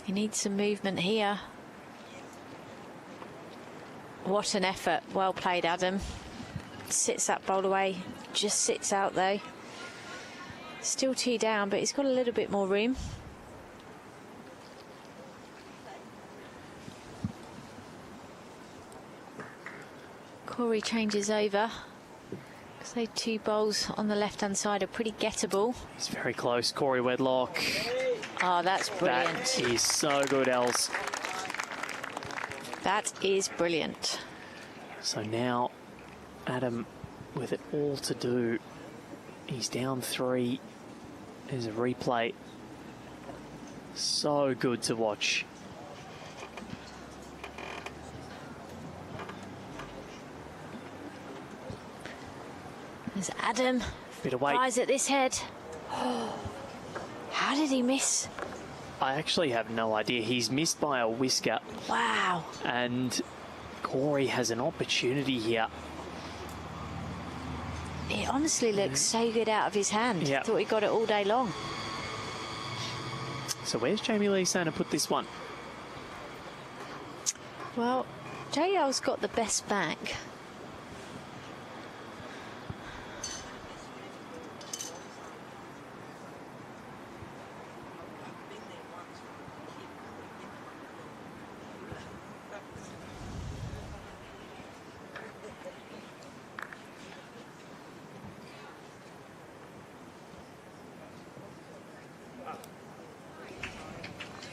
He needs some movement here. What an effort. Well played, Adam. Sits that bowl away. Just sits out though. Still 2 down, but he's got a little bit more room. Corey changes over. Because those 2 bowls on the left-hand side are pretty gettable. It's very close. Corey Wedlock. Oh, that's brilliant. That is so good, Els. That is brilliant. So now Adam with it all to do. He's down 3. There's a replay. So good to watch. There's Adam. Bit of weight. Eyes at this head. How did he miss? I actually have no idea. He's missed by a whisker. Wow. And Corey has an opportunity here. It honestly looks so good out of his hand. Yeah. Thought he got it all day long. So where's Jamie Lee saying to put this one? Well, JL's got the best back.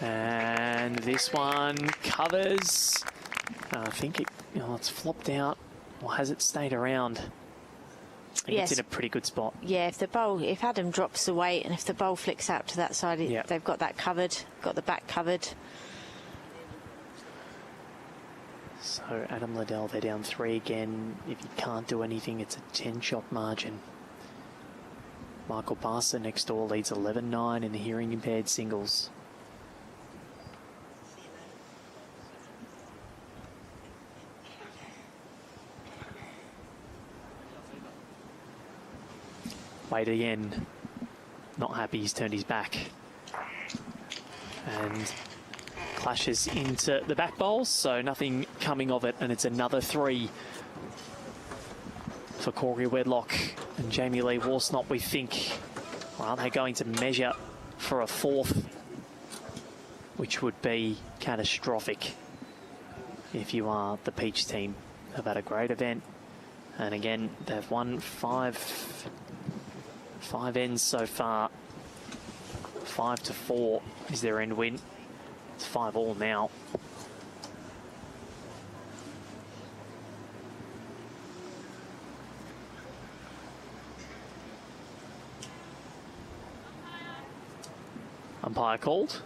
And this one covers. I think it's flopped out. Or has it stayed around? I think Yes. it's in a pretty good spot. Yeah, if Adam drops the weight and if the bowl flicks out to that side, they've got that covered, got the back covered. So Adam Liddell, they're down 3 again. If you can't do anything, it's a 10-shot margin. Michael Barser next door leads 11-9 in the hearing impaired singles. Wade again, not happy, he's turned his back. And clashes into the back bowls, so nothing coming of it, and it's another 3 for Corey Wedlock and Jamie Lee Worsnop. We think, well, they're going to measure for a 4th, which would be catastrophic if you are the Peach team. They've had a great event, and again, they've won 5 ends so far. 5-4 is their end win. It's 5-all now. Umpire called.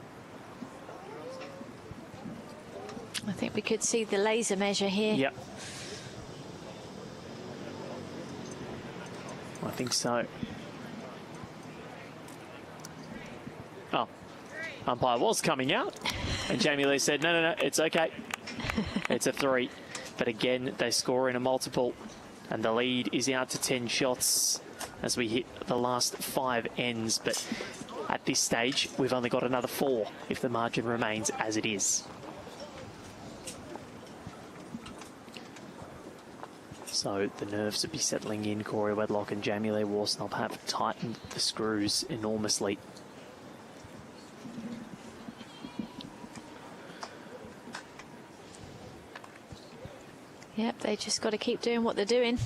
I think we could see the laser measure here. Yep. I think so. Oh, umpire was coming out, and Jamie Lee said, no, it's okay. It's a 3. But again, they score in a multiple, and the lead is out to 10 shots as we hit the last 5 ends. But at this stage, we've only got another 4 if the margin remains as it is. So the nerves would be settling in. Corey Wedlock and Jamie Lee Worsnop have tightened the screws enormously. Yep, they just got to keep doing what they're doing.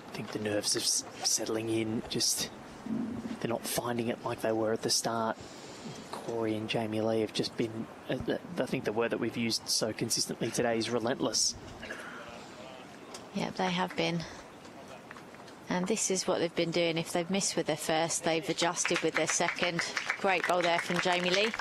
I think the nerves are settling in. Just they're not finding it like they were at the start. Corey and Jamie Lee have just been, I think the word that we've used so consistently today is relentless. Yep, they have been. And this is what they've been doing. If they've missed with their first, they've adjusted with their second. Great bowl there from Jamie Lee.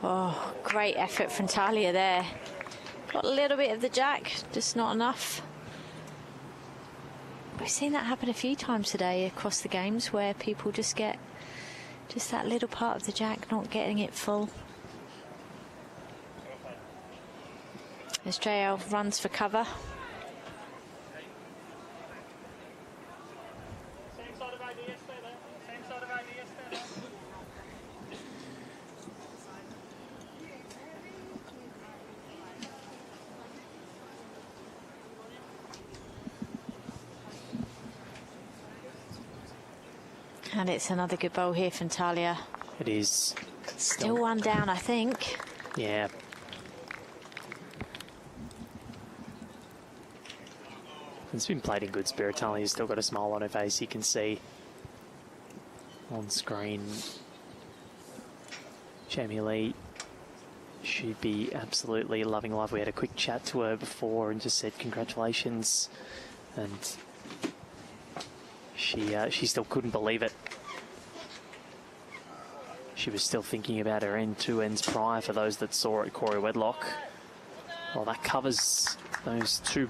Oh, great effort from Talia there. Got a little bit of the jack, just not enough. We've seen that happen a few times today across the games where people just get just that little part of the jack, not getting it full. As JL runs for cover. And it's another good bowl here from Talia. It is. Still 1 down, I think. Yeah. It's been played in good spirit. Talia's still got a smile on her face. You can see on screen. Jamie Lee, she'd be absolutely loving life. We had a quick chat to her before and just said congratulations. And she still couldn't believe it. She was still thinking about her end 2 ends prior for those that saw it, Corey Wedlock. Well, that covers those 2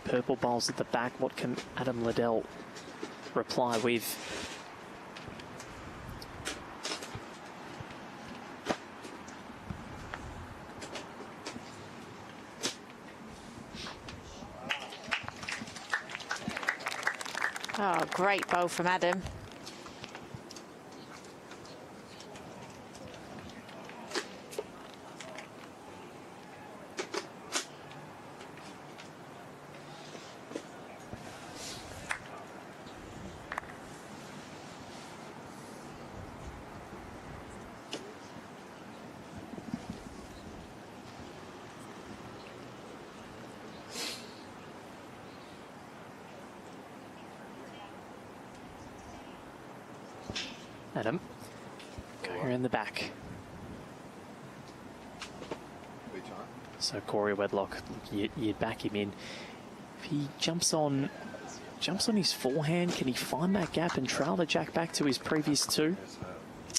purple bowls at the back. What can Adam Liddell reply with? Oh, great bowl from Adam. Adam, go here in the back. So Corey Wedlock, you'd back him in. If he jumps on his forehand, can he find that gap and trail the jack back to his previous 2?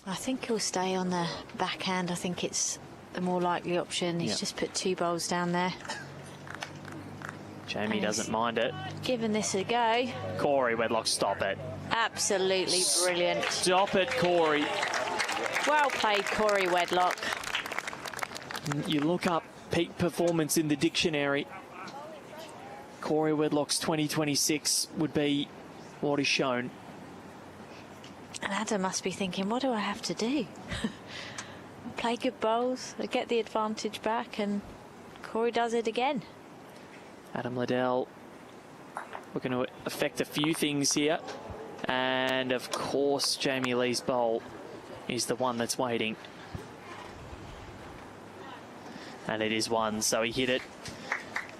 I think he'll stay on the backhand. I think it's the more likely option. He's just put 2 bowls down there. Jamie doesn't mind it. Giving this a go. Corey Wedlock, stop it. Absolutely brilliant. Stop it, Corey. Well played, Corey Wedlock. You look up peak performance in the dictionary. Corey Wedlock's 2026 would be what is shown. And Adam must be thinking, what do I have to do? Play good bowls, get the advantage back, and Corey does it again. Adam Liddell looking to affect a few things here. And of course, Jamie Lee's bowl is the one that's waiting. And it is one, so he hit it.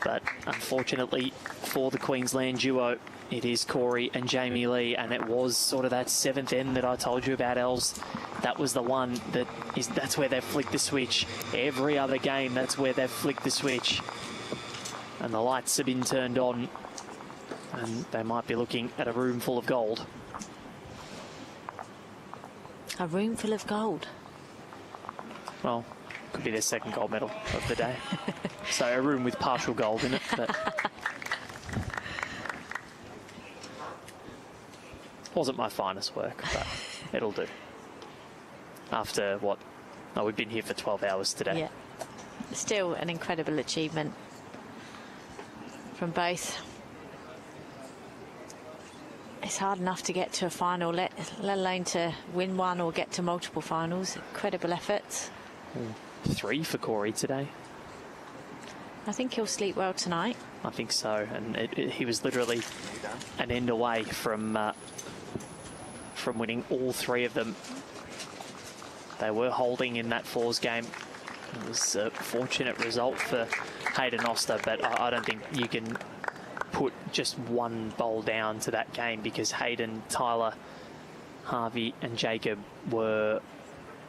But unfortunately for the Queensland duo, it is Corey and Jamie Lee, and it was sort of that 7th end that I told you about, Els. That was the one that's where they've flicked the switch. Every other game, that's where they've flicked the switch. And the lights have been turned on, and they might be looking at a room full of gold. A room full of gold. Well, could be their 2nd gold medal of the day. So a room with partial gold in it. But wasn't my finest work, but it'll do. After what? Oh, we've been here for 12 hours today. Yeah. Still an incredible achievement from both. It's hard enough to get to a final, let alone to win one or get to multiple finals. Incredible efforts. 3 for Corey today. I think he'll sleep well tonight. I think so, and he was literally an end away from winning all 3 of them. They were holding in that 4s game. It was a fortunate result for Hayden Oster, but I don't think you can put just one bowl down to that game, because Hayden, Tyler, Harvey and Jacob were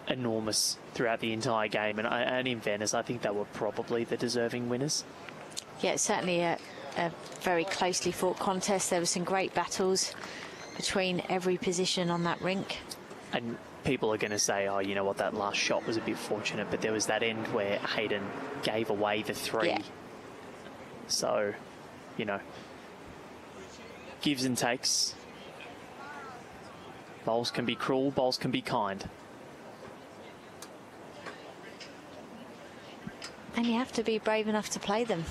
enormous throughout the entire game, and in fairness, I think they were probably the deserving winners. Yeah, it's certainly a very closely fought contest. There were some great battles between every position on that rink. And people are going to say, oh, you know what, that last shot was a bit fortunate, but there was that end where Hayden gave away the 3. Yeah. So, you know, gives and takes. Bowls can be cruel, bowls can be kind. And you have to be brave enough to play them.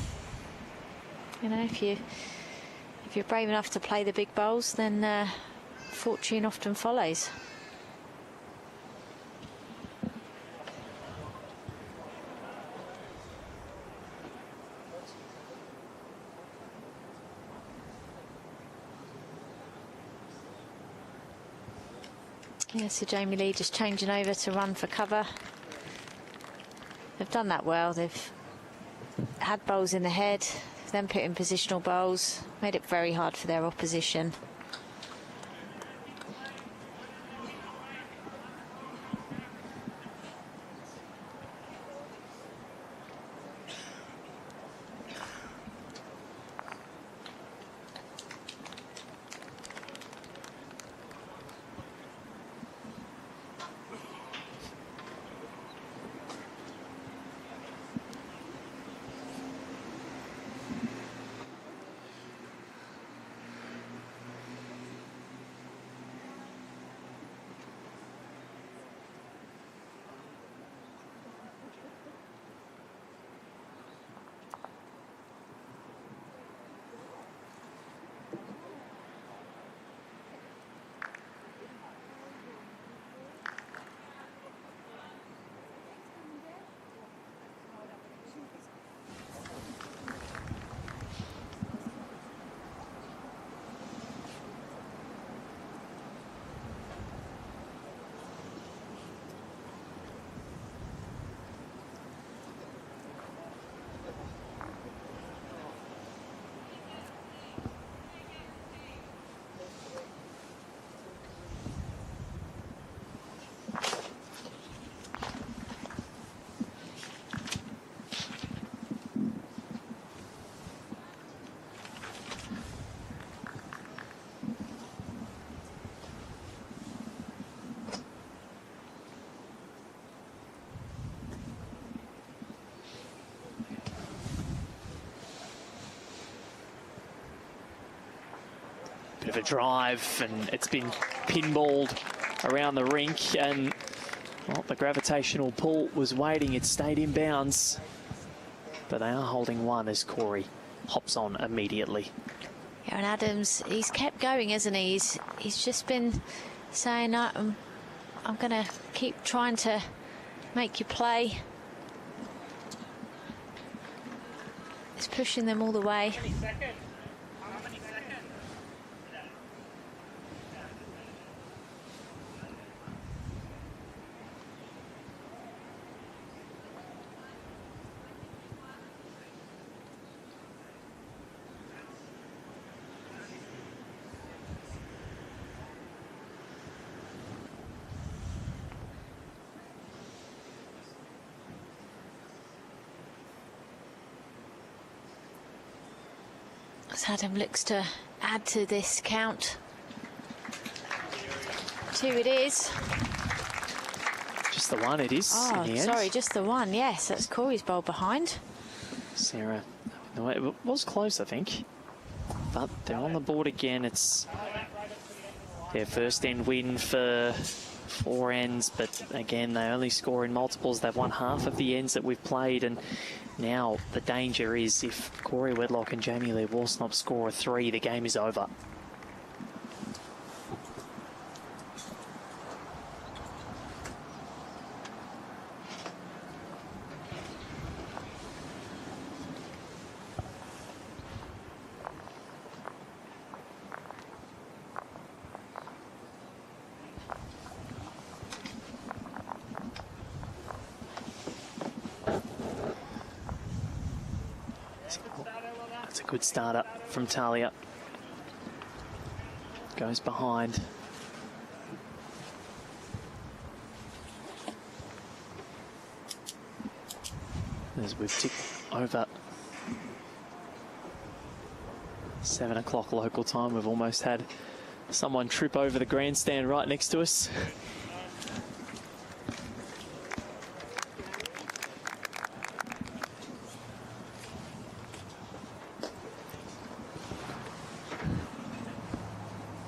You know, if you're brave enough to play the big bowls, then fortune often follows. Yeah, so Jamie Lee just changing over to run for cover. They've done that well. They've had bowls in the head, then put in positional bowls, made it very hard for their opposition. of a drive, and it's been pinballed around the rink, and well, the gravitational pull was waiting. It stayed in bounds, but they are holding one as Corey hops on immediately. Yeah, and Adams, he's kept going, hasn't he? He's just been saying, I'm going to keep trying to make you play. He's pushing them all the way. As Adam looks to add to this count. 2 it is. Just the one it is. Oh, in the sorry, end. just the one. Yes, that's Corey's bowl behind. Sarah, no, it was close, I think. But they're on the board again. It's their first end win for 4 ends, but again, they only score in multiples. They've won half of the ends that we've played, and now the danger is if Corey Wedlock and Jamie Lee Worsnop score a 3, the game is over. That's a good starter from Talia. Goes behind. As we've ticked over 7 o'clock local time, we've almost had someone trip over the grandstand right next to us.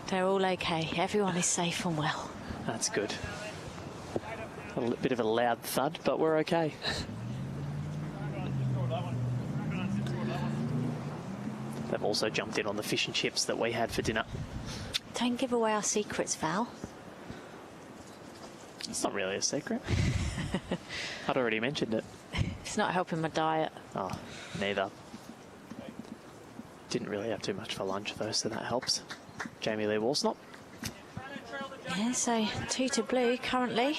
They're all okay. Everyone is safe and well. That's good. A bit of a loud thud, but we're okay. They've also jumped in on the fish and chips that we had for dinner. Don't give away our secrets, Val. It's not really a secret. I'd already mentioned it. It's not helping my diet. Oh, neither. Didn't really have too much for lunch though, so that helps. Jamie Lee Worsnop. Yeah, so 2 to blue currently,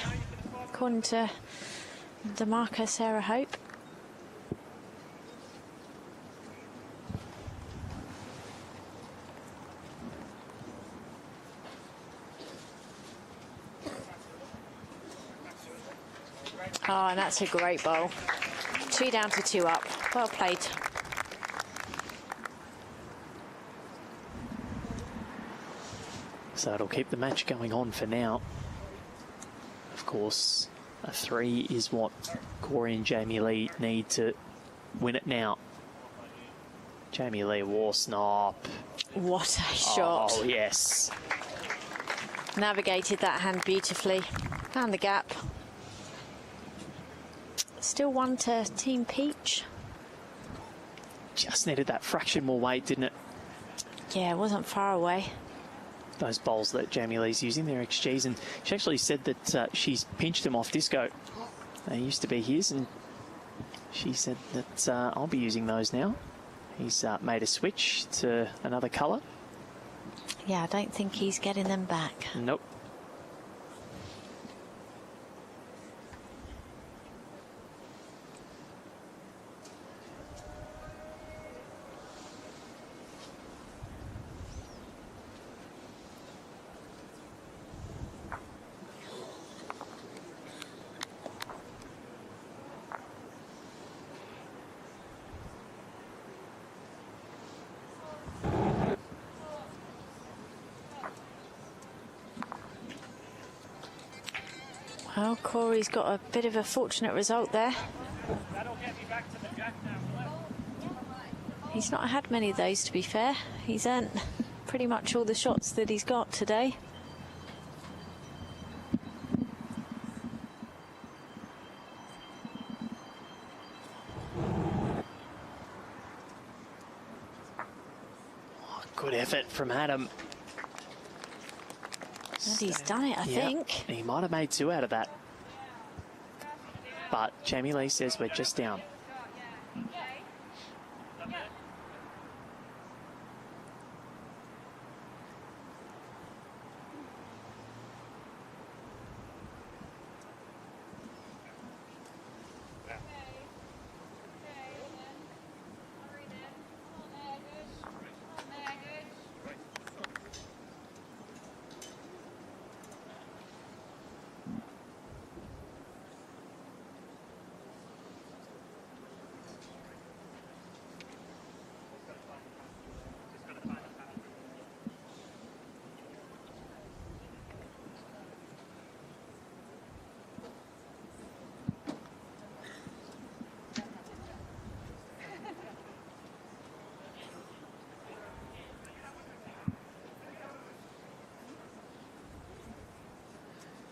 according to the marker Sarah Hope. Oh, and that's a great bowl. 2 down to 2 up. Well played. So it'll keep the match going on for now. Of course, a 3 is what Corey and Jamie Lee need to win it now. Jamie Lee Worsnop. What a shot. Oh, yes. Navigated that hand beautifully. Found the gap. Still 1 to Team Peach. Just needed that fraction more weight, didn't it? Yeah, it wasn't far away. Those bowls that Jamie Lee's using, their XGs, and she actually said that she's pinched them off Disco. They used to be his, and she said that I'll be using those now. He's made a switch to another colour. Yeah, I don't think he's getting them back. Nope. Well, Corey's got a bit of a fortunate result there. He's not had many of those, to be fair. He's earned pretty much all the shots that he's got today. Oh, good effort from Adam. And he's done it, I think. He might have made 2 out of that. But Jamie Lee says we're just down.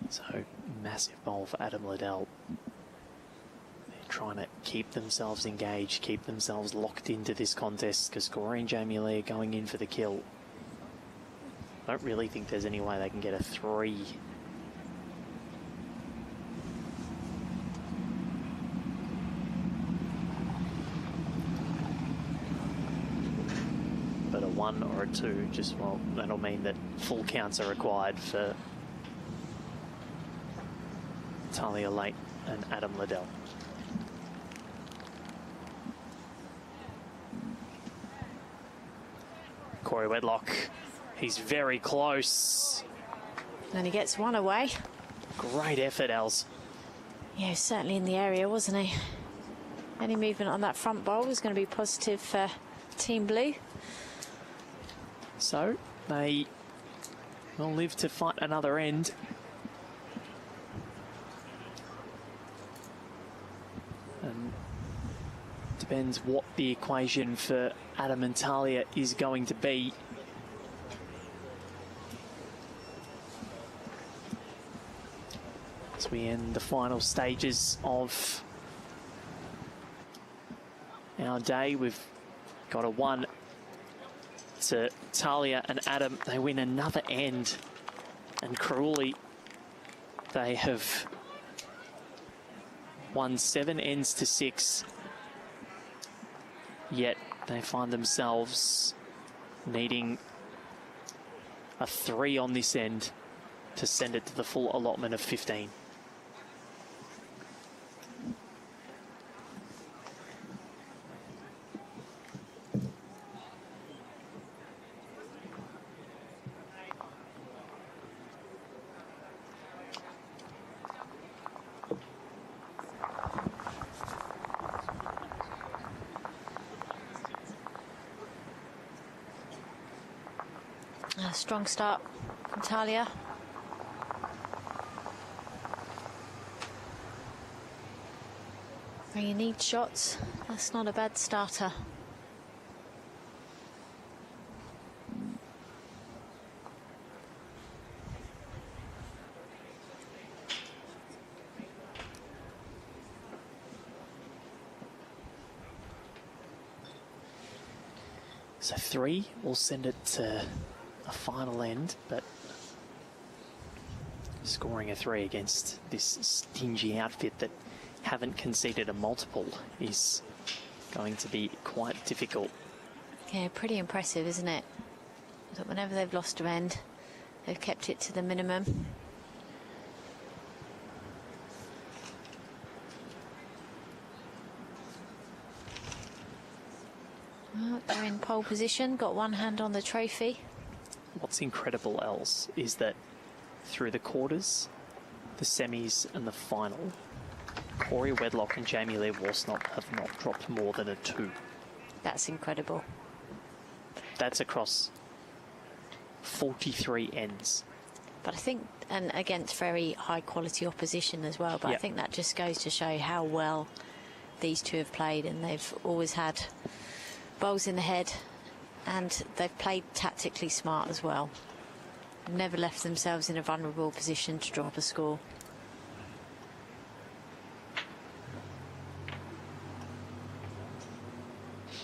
So, massive bowl for Adam Liddell. They're trying to keep themselves engaged, keep themselves locked into this contest, because Corey and Jamie Lee are going in for the kill. I don't really think there's any way they can get a 3. But a 1 or a 2, just, well, that'll mean that full counts are required for Talia Late and Adam Liddell. Corey Wedlock, he's very close. And he gets 1 away. Great effort, Els. Yeah, he was certainly in the area, wasn't he? Any movement on that front bowl was going to be positive for Team Blue. So they will live to fight another end. And depends what the equation for Adam and Talia is going to be. As we end the final stages of our day, we've got a 1 to Talia and Adam. They win another end, and cruelly they have won 7 ends to 6, yet they find themselves needing a 3 on this end to send it to the full allotment of 15. A strong start from Talia. When you need shots, that's not a bad starter. So 3 will send it to a final end, but scoring a 3 against this stingy outfit that haven't conceded a multiple is going to be quite difficult. Yeah, pretty impressive, isn't it? That whenever they've lost an end, they've kept it to the minimum. Well, they're in pole position, got one hand on the trophy. What's incredible, Els, is that through the quarters, the semis and the final, Corey Wedlock and Jamie Lee Worsnop have not dropped more than a 2. That's incredible. That's across 43 ends. But I think, and against very high quality opposition as well, but Yep. I think that just goes to show how well these two have played, and they've always had bowls in the head and they've played tactically smart as well. Never left themselves in a vulnerable position to drop a score.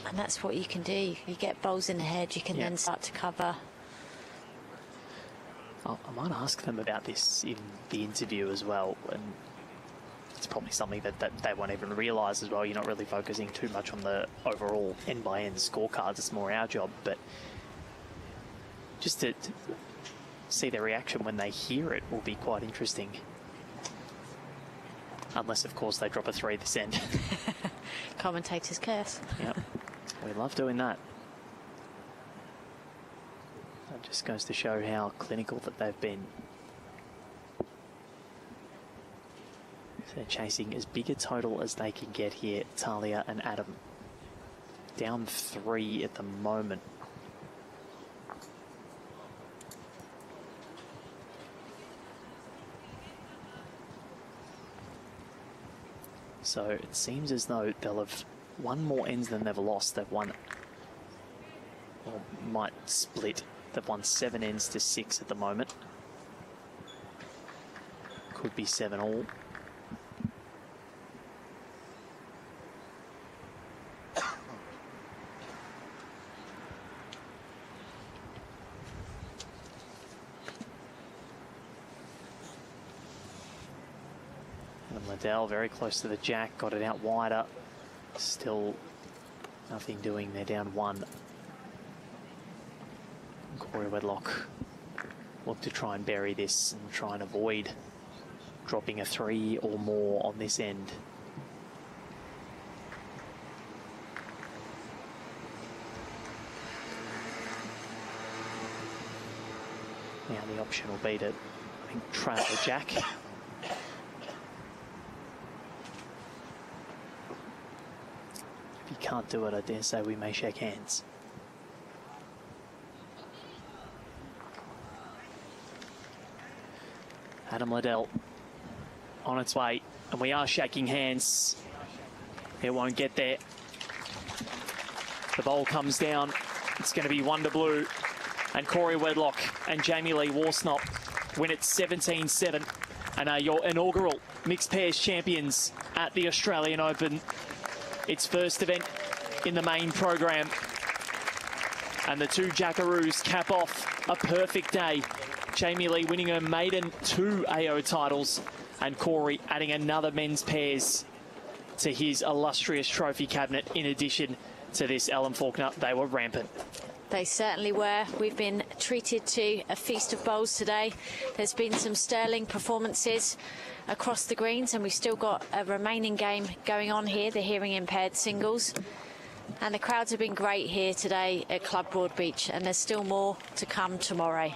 And that's what you can do. You get bowls in the head, you can then start to cover. I might ask them about this in the interview as well, and it's probably something that they won't even realise as well. You're not really focusing too much on the overall end-by-end scorecards. It's more our job, but just to see their reaction when they hear it will be quite interesting. Unless, of course, they drop a 3 this end. Commentator's curse. Yep, we love doing that. That just goes to show how clinical that they've been. So they're chasing as big a total as they can get here, Talia and Adam. Down 3 at the moment. So it seems as though they'll have won more ends than they've lost. They've won, or might split. They've won 7 ends to 6 at the moment. Could be 7 all. And Liddell very close to the jack, got it out wider. Still nothing doing, they're down 1. Corey Wedlock look to try and bury this and try and avoid dropping a 3 or more on this end. Now the option will be to, I think, trail the jack. If you can't do it, I dare say we may shake hands. Adam Liddell on its way, and we are shaking hands. It won't get there. The bowl comes down. It's going to be 1 to blue, and Corey Wedlock and Jamie Lee Worsnop win it 17-7 and are your inaugural mixed pairs champions at the Australian Open. Its first event in the main program, and the 2 Jackaroos cap off a perfect day. Jamie Lee winning her maiden 2 AO titles, and Corey adding another men's pairs to his illustrious trophy cabinet. In addition to this, Ellen Faulkner, they were rampant. They certainly were. We've been treated to a feast of bowls today. There's been some sterling performances across the greens, and we've still got a remaining game going on here, the hearing impaired singles. And the crowds have been great here today at Club Broadbeach, and there's still more to come tomorrow.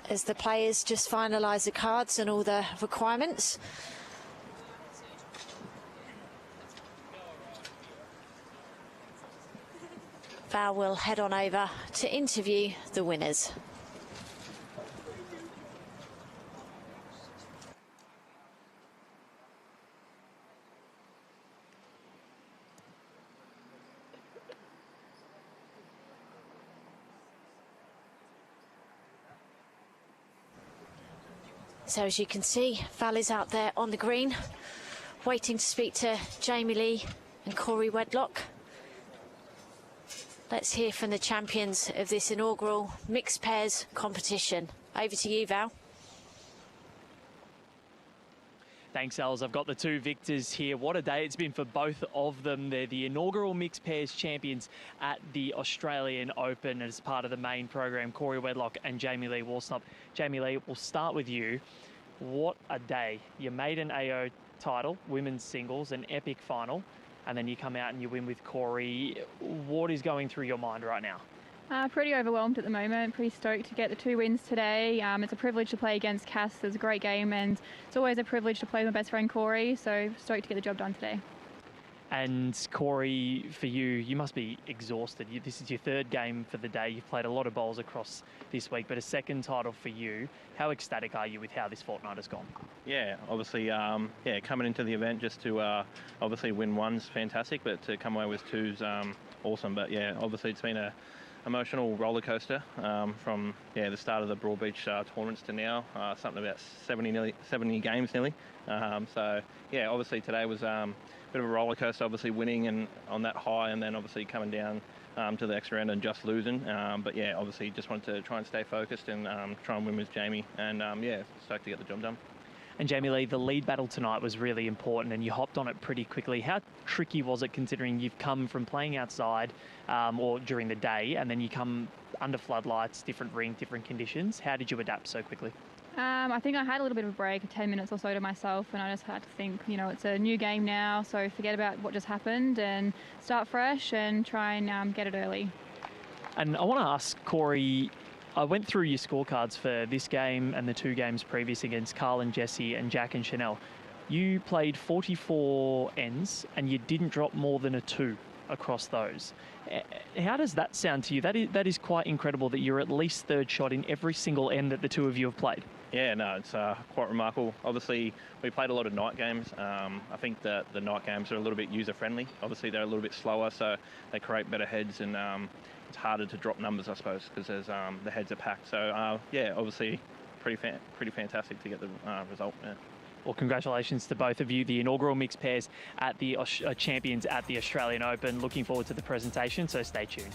As the players just finalise the cards and all the requirements. Val will head on over to interview the winners. So as you can see, Val is out there on the green, waiting to speak to Jamie Lee and Corey Wedlock. Let's hear from the champions of this inaugural mixed pairs competition. Over to you, Val. Thanks, Els. I've got the 2 victors here. What a day it's been for both of them. They're the inaugural mixed pairs champions at the Australian Open as part of the main program. Corey Wedlock and Jamie Lee Worsnop. Jamie Lee, we'll start with you. What a day. You made an AO title, women's singles, an epic final, and then you come out and you win with Corey. What is going through your mind right now? Pretty overwhelmed at the moment, pretty stoked to get the 2 wins today. It's a privilege to play against Cass. It was a great game, and it's always a privilege to play with my best friend Corey, so stoked to get the job done today. And Corey, for you, you must be exhausted. This is your third game for the day. You've played a lot of bowls across this week, but a second title for you. How ecstatic are you with how this fortnight has gone? Yeah, obviously, coming into the event just to obviously win one's fantastic, but to come away with two's awesome. But yeah, obviously it's been a emotional roller coaster from the start of the Broadbeach tournaments to now. Something about 70 games nearly. So yeah, obviously today was bit of a roller coaster, obviously winning and on that high, and then obviously coming down to the extra round and just losing. But yeah, obviously just wanted to try and stay focused and try and win with Jamie, and stoked to get the job done. And Jamie Lee, the lead battle tonight was really important, and you hopped on it pretty quickly. How tricky was it, considering you've come from playing outside or during the day, and then you come under floodlights, different rink, different conditions? How did you adapt so quickly? I think I had a little bit of a break, 10 minutes or so to myself, and I just had to think, it's a new game now, so forget about what just happened and start fresh and try and get it early. And I want to ask Corey, I went through your scorecards for this game and the two games previous against Carl and Jesse and Jack and Chanel. You played 44 ends and you didn't drop more than a 2 across those. How does that sound to you? That is quite incredible that you're at least third shot in every single end that the two of you have played. Yeah, no, it's quite remarkable. Obviously, we played a lot of night games. I think that the night games are a little bit user-friendly. Obviously, they're a little bit slower, so they create better heads, and it's harder to drop numbers, I suppose, because the heads are packed. So, obviously, pretty fantastic to get the result. Yeah. Well, congratulations to both of you, the inaugural mixed pairs at the champions at the Australian Open. Looking forward to the presentation, so stay tuned.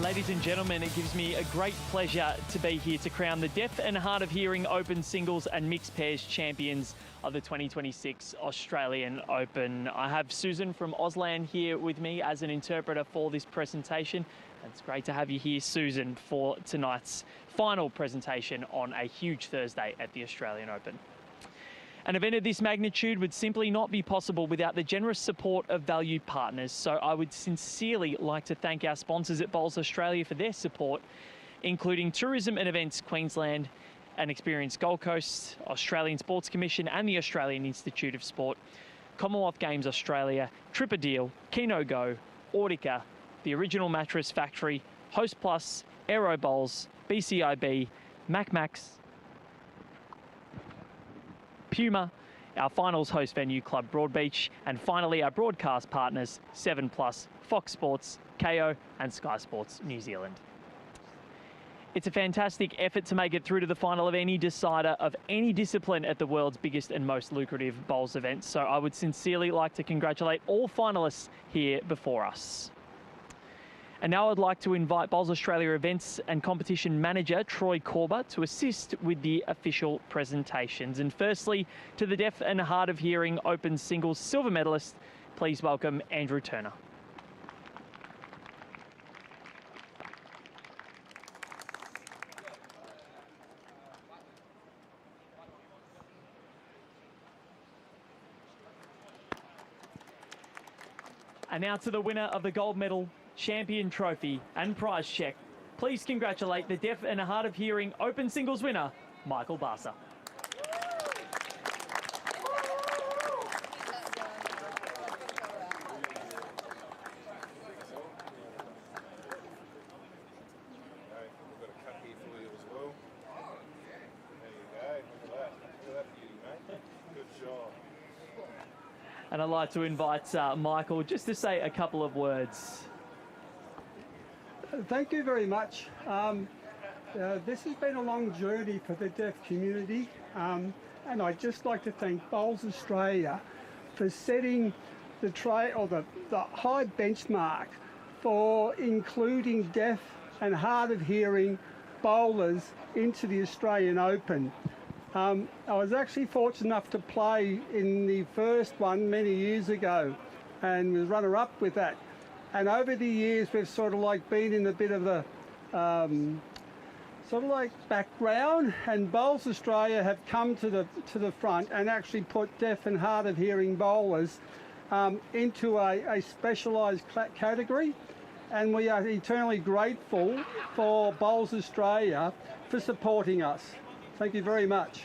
Ladies and gentlemen, it gives me a great pleasure to be here to crown the Deaf and Hard of Hearing Open Singles and Mixed Pairs champions of the 2026 Australian Open. I have Susan from Auslan here with me as an interpreter for this presentation. It's great to have you here, Susan, for tonight's final presentation on a huge Thursday at the Australian Open. An event of this magnitude would simply not be possible without the generous support of valued partners. So I would sincerely like to thank our sponsors at Bowls Australia for their support, including Tourism and Events Queensland and Experience Gold Coast, Australian Sports Commission and the Australian Institute of Sport, Commonwealth Games Australia, Tripadeal, Keno Go, Audica, the Original Mattress Factory, Host Plus, Aero Bowls, BCIB, MacMax, Puma, our finals host venue Club Broadbeach, and finally our broadcast partners 7plus, Fox Sports, KO and Sky Sports New Zealand. It's a fantastic effort to make it through to the final of any decider of any discipline at the world's biggest and most lucrative bowls event, so I would sincerely like to congratulate all finalists here before us. And now I'd like to invite Bowls Australia Events and Competition Manager Troy Corber to assist with the official presentations. And firstly, to the Deaf and Hard of Hearing Open Singles silver medalist, please welcome Andrew Turner. And now to the winner of the gold medal, champion trophy and prize check. Please congratulate the Deaf and Hard of Hearing Open Singles winner, Michael Barser. And I'd like to invite Michael just to say a couple of words. Thank you very much. This has been a long journey for the deaf community, and I'd just like to thank Bowls Australia for setting the high benchmark for including deaf and hard of hearing bowlers into the Australian Open. I was actually fortunate enough to play in the first one many years ago and was runner-up with that. And over the years, we've sort of like been in a bit of a sort of like background, and Bowls Australia have come to the front and actually put deaf and hard of hearing bowlers into a specialised category. And we are eternally grateful for Bowls Australia for supporting us. Thank you very much.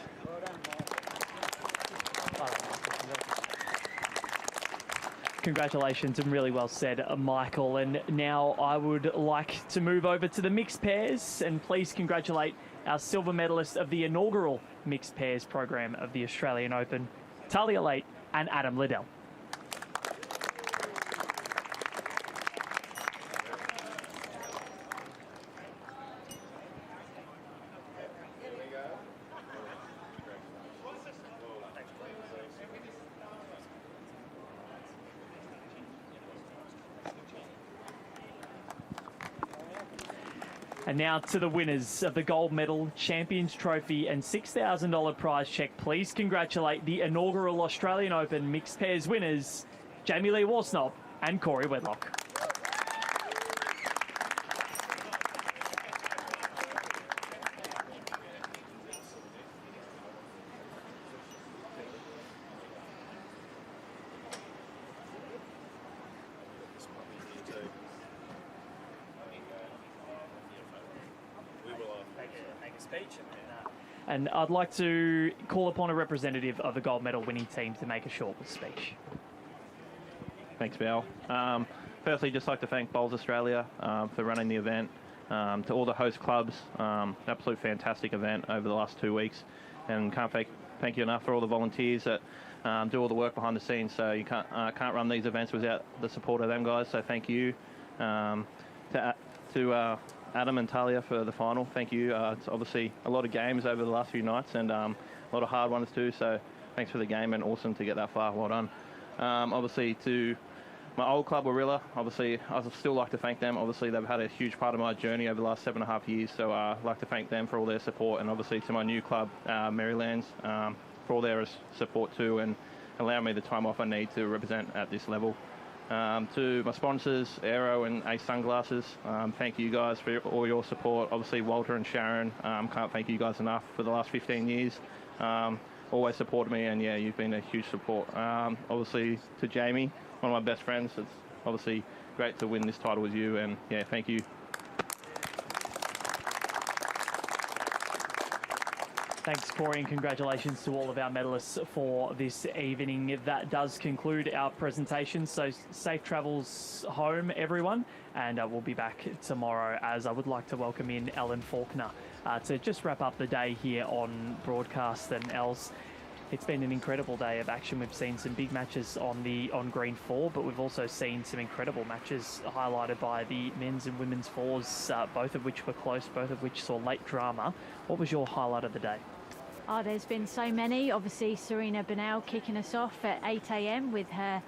Congratulations and really well said, Michael. And now I would like to move over to the mixed pairs and please congratulate our silver medalist of the inaugural mixed pairs program of the Australian Open, Talia Late and Adam Liddell. And now to the winners of the gold medal, Champions Trophy and $6,000 prize check. Please congratulate the inaugural Australian Open Mixed Pairs winners, Jamie Lee Warsnop and Corey Wedlock. And I'd like to call upon a representative of the gold medal winning team to make a short speech. Thanks, Val. Firstly, just like to thank Bowls Australia for running the event. To all the host clubs, absolute fantastic event over the last 2 weeks. And can't thank you enough for all the volunteers that do all the work behind the scenes. So you can't run these events without the support of them guys. So thank you to Adam and Talia for the final. Thank you. It's obviously a lot of games over the last few nights and a lot of hard ones too. So thanks for the game and awesome to get that far. Well done. Obviously to my old club, Warilla. Obviously, I'd still like to thank them. Obviously, they've had a huge part of my journey over the last 7.5 years, so I'd like to thank them for all their support, and obviously to my new club, Marylands, for all their support too, and allowing me the time off I need to represent at this level. To my sponsors, Aero and Ace Sunglasses, thank you guys for all your support. Obviously, Walter and Sharon, can't thank you guys enough for the last 15 years. Always supported me, and yeah, you've been a huge support. Obviously to Jamie, one of my best friends, it's obviously great to win this title with you, and yeah, thank you. Thanks, Corey, and congratulations to all of our medalists for this evening. That does conclude our presentation, so safe travels home, everyone, and we'll be back tomorrow, as I would like to welcome in Ellen Faulkner to just wrap up the day here on broadcast. And Els, it's been an incredible day of action. We've seen some big matches on green 4, but we've also seen some incredible matches highlighted by the men's and women's 4s, both of which were close, both of which saw late drama. What was your highlight of the day? Oh, there's been so many. Obviously, Serena Bernal kicking us off at 8 a.m. with her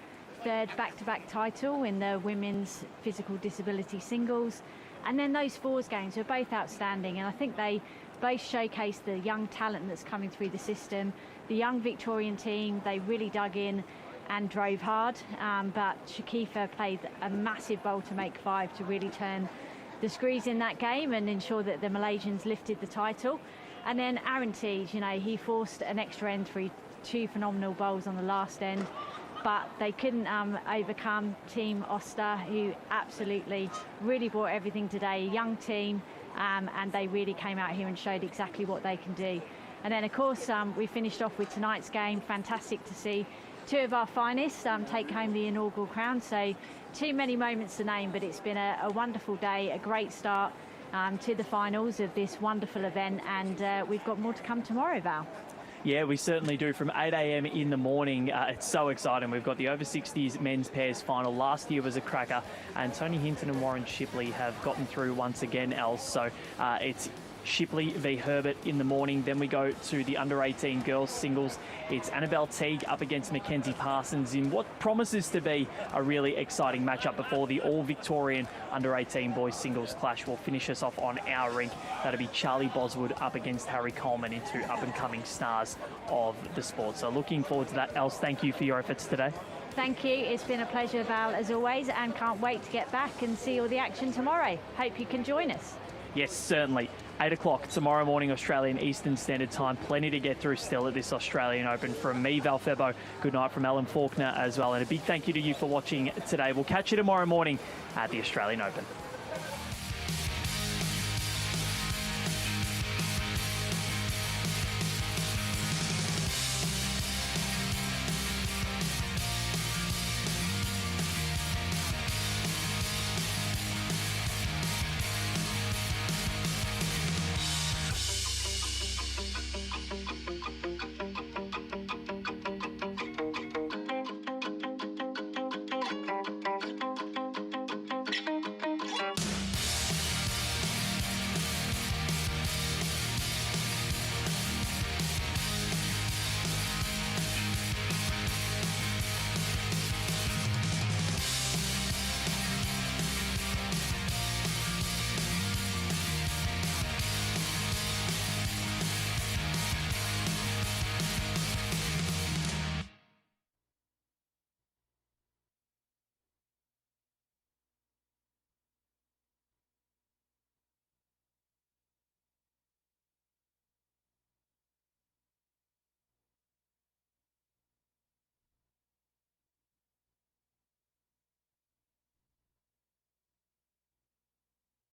third back-to-back title in the women's physical disability singles. And then those 4s games were both outstanding, and I think they both showcase the young talent that's coming through the system. The young Victorian team, they really dug in and drove hard, but Shakifa played a massive bowl to make 5 to really turn the screws in that game and ensure that the Malaysians lifted the title. And then Aaron Teague, you know, he forced an extra end for 2 phenomenal bowls on the last end, but they couldn't overcome Team Oster, who absolutely really brought everything today. A young team, and they really came out here and showed exactly what they can do. And then, of course, we finished off with tonight's game. Fantastic to see 2 of our finalists take home the inaugural crown. So too many moments to name, but it's been a wonderful day, a great start to the finals of this wonderful event, and we've got more to come tomorrow, Val. Yeah, we certainly do. From 8 a.m. in the morning, it's so exciting. We've got the over 60s men's pairs final. Last year was a cracker, and Tony Hinton and Warren Shipley have gotten through once again, Els. So it's Shipley v Herbert in the morning. Then we go to the under-18 girls singles. It's Annabelle Teague up against Mackenzie Parsons in what promises to be a really exciting matchup before the all-Victorian under-18 boys singles clash will finish us off on our rink. That'll be Charlie Boswood up against Harry Coleman, into up-and-coming stars of the sport. So looking forward to that. Els, thank you for your efforts today. Thank you. It's been a pleasure, Val, as always, and can't wait to get back and see all the action tomorrow. Hope you can join us. Yes, certainly. 8 o'clock tomorrow morning, Australian Eastern Standard Time. Plenty to get through still at this Australian Open. From me, Val Febo, good night from Ellen Faulkner as well. And a big thank you to you for watching today. We'll catch you tomorrow morning at the Australian Open.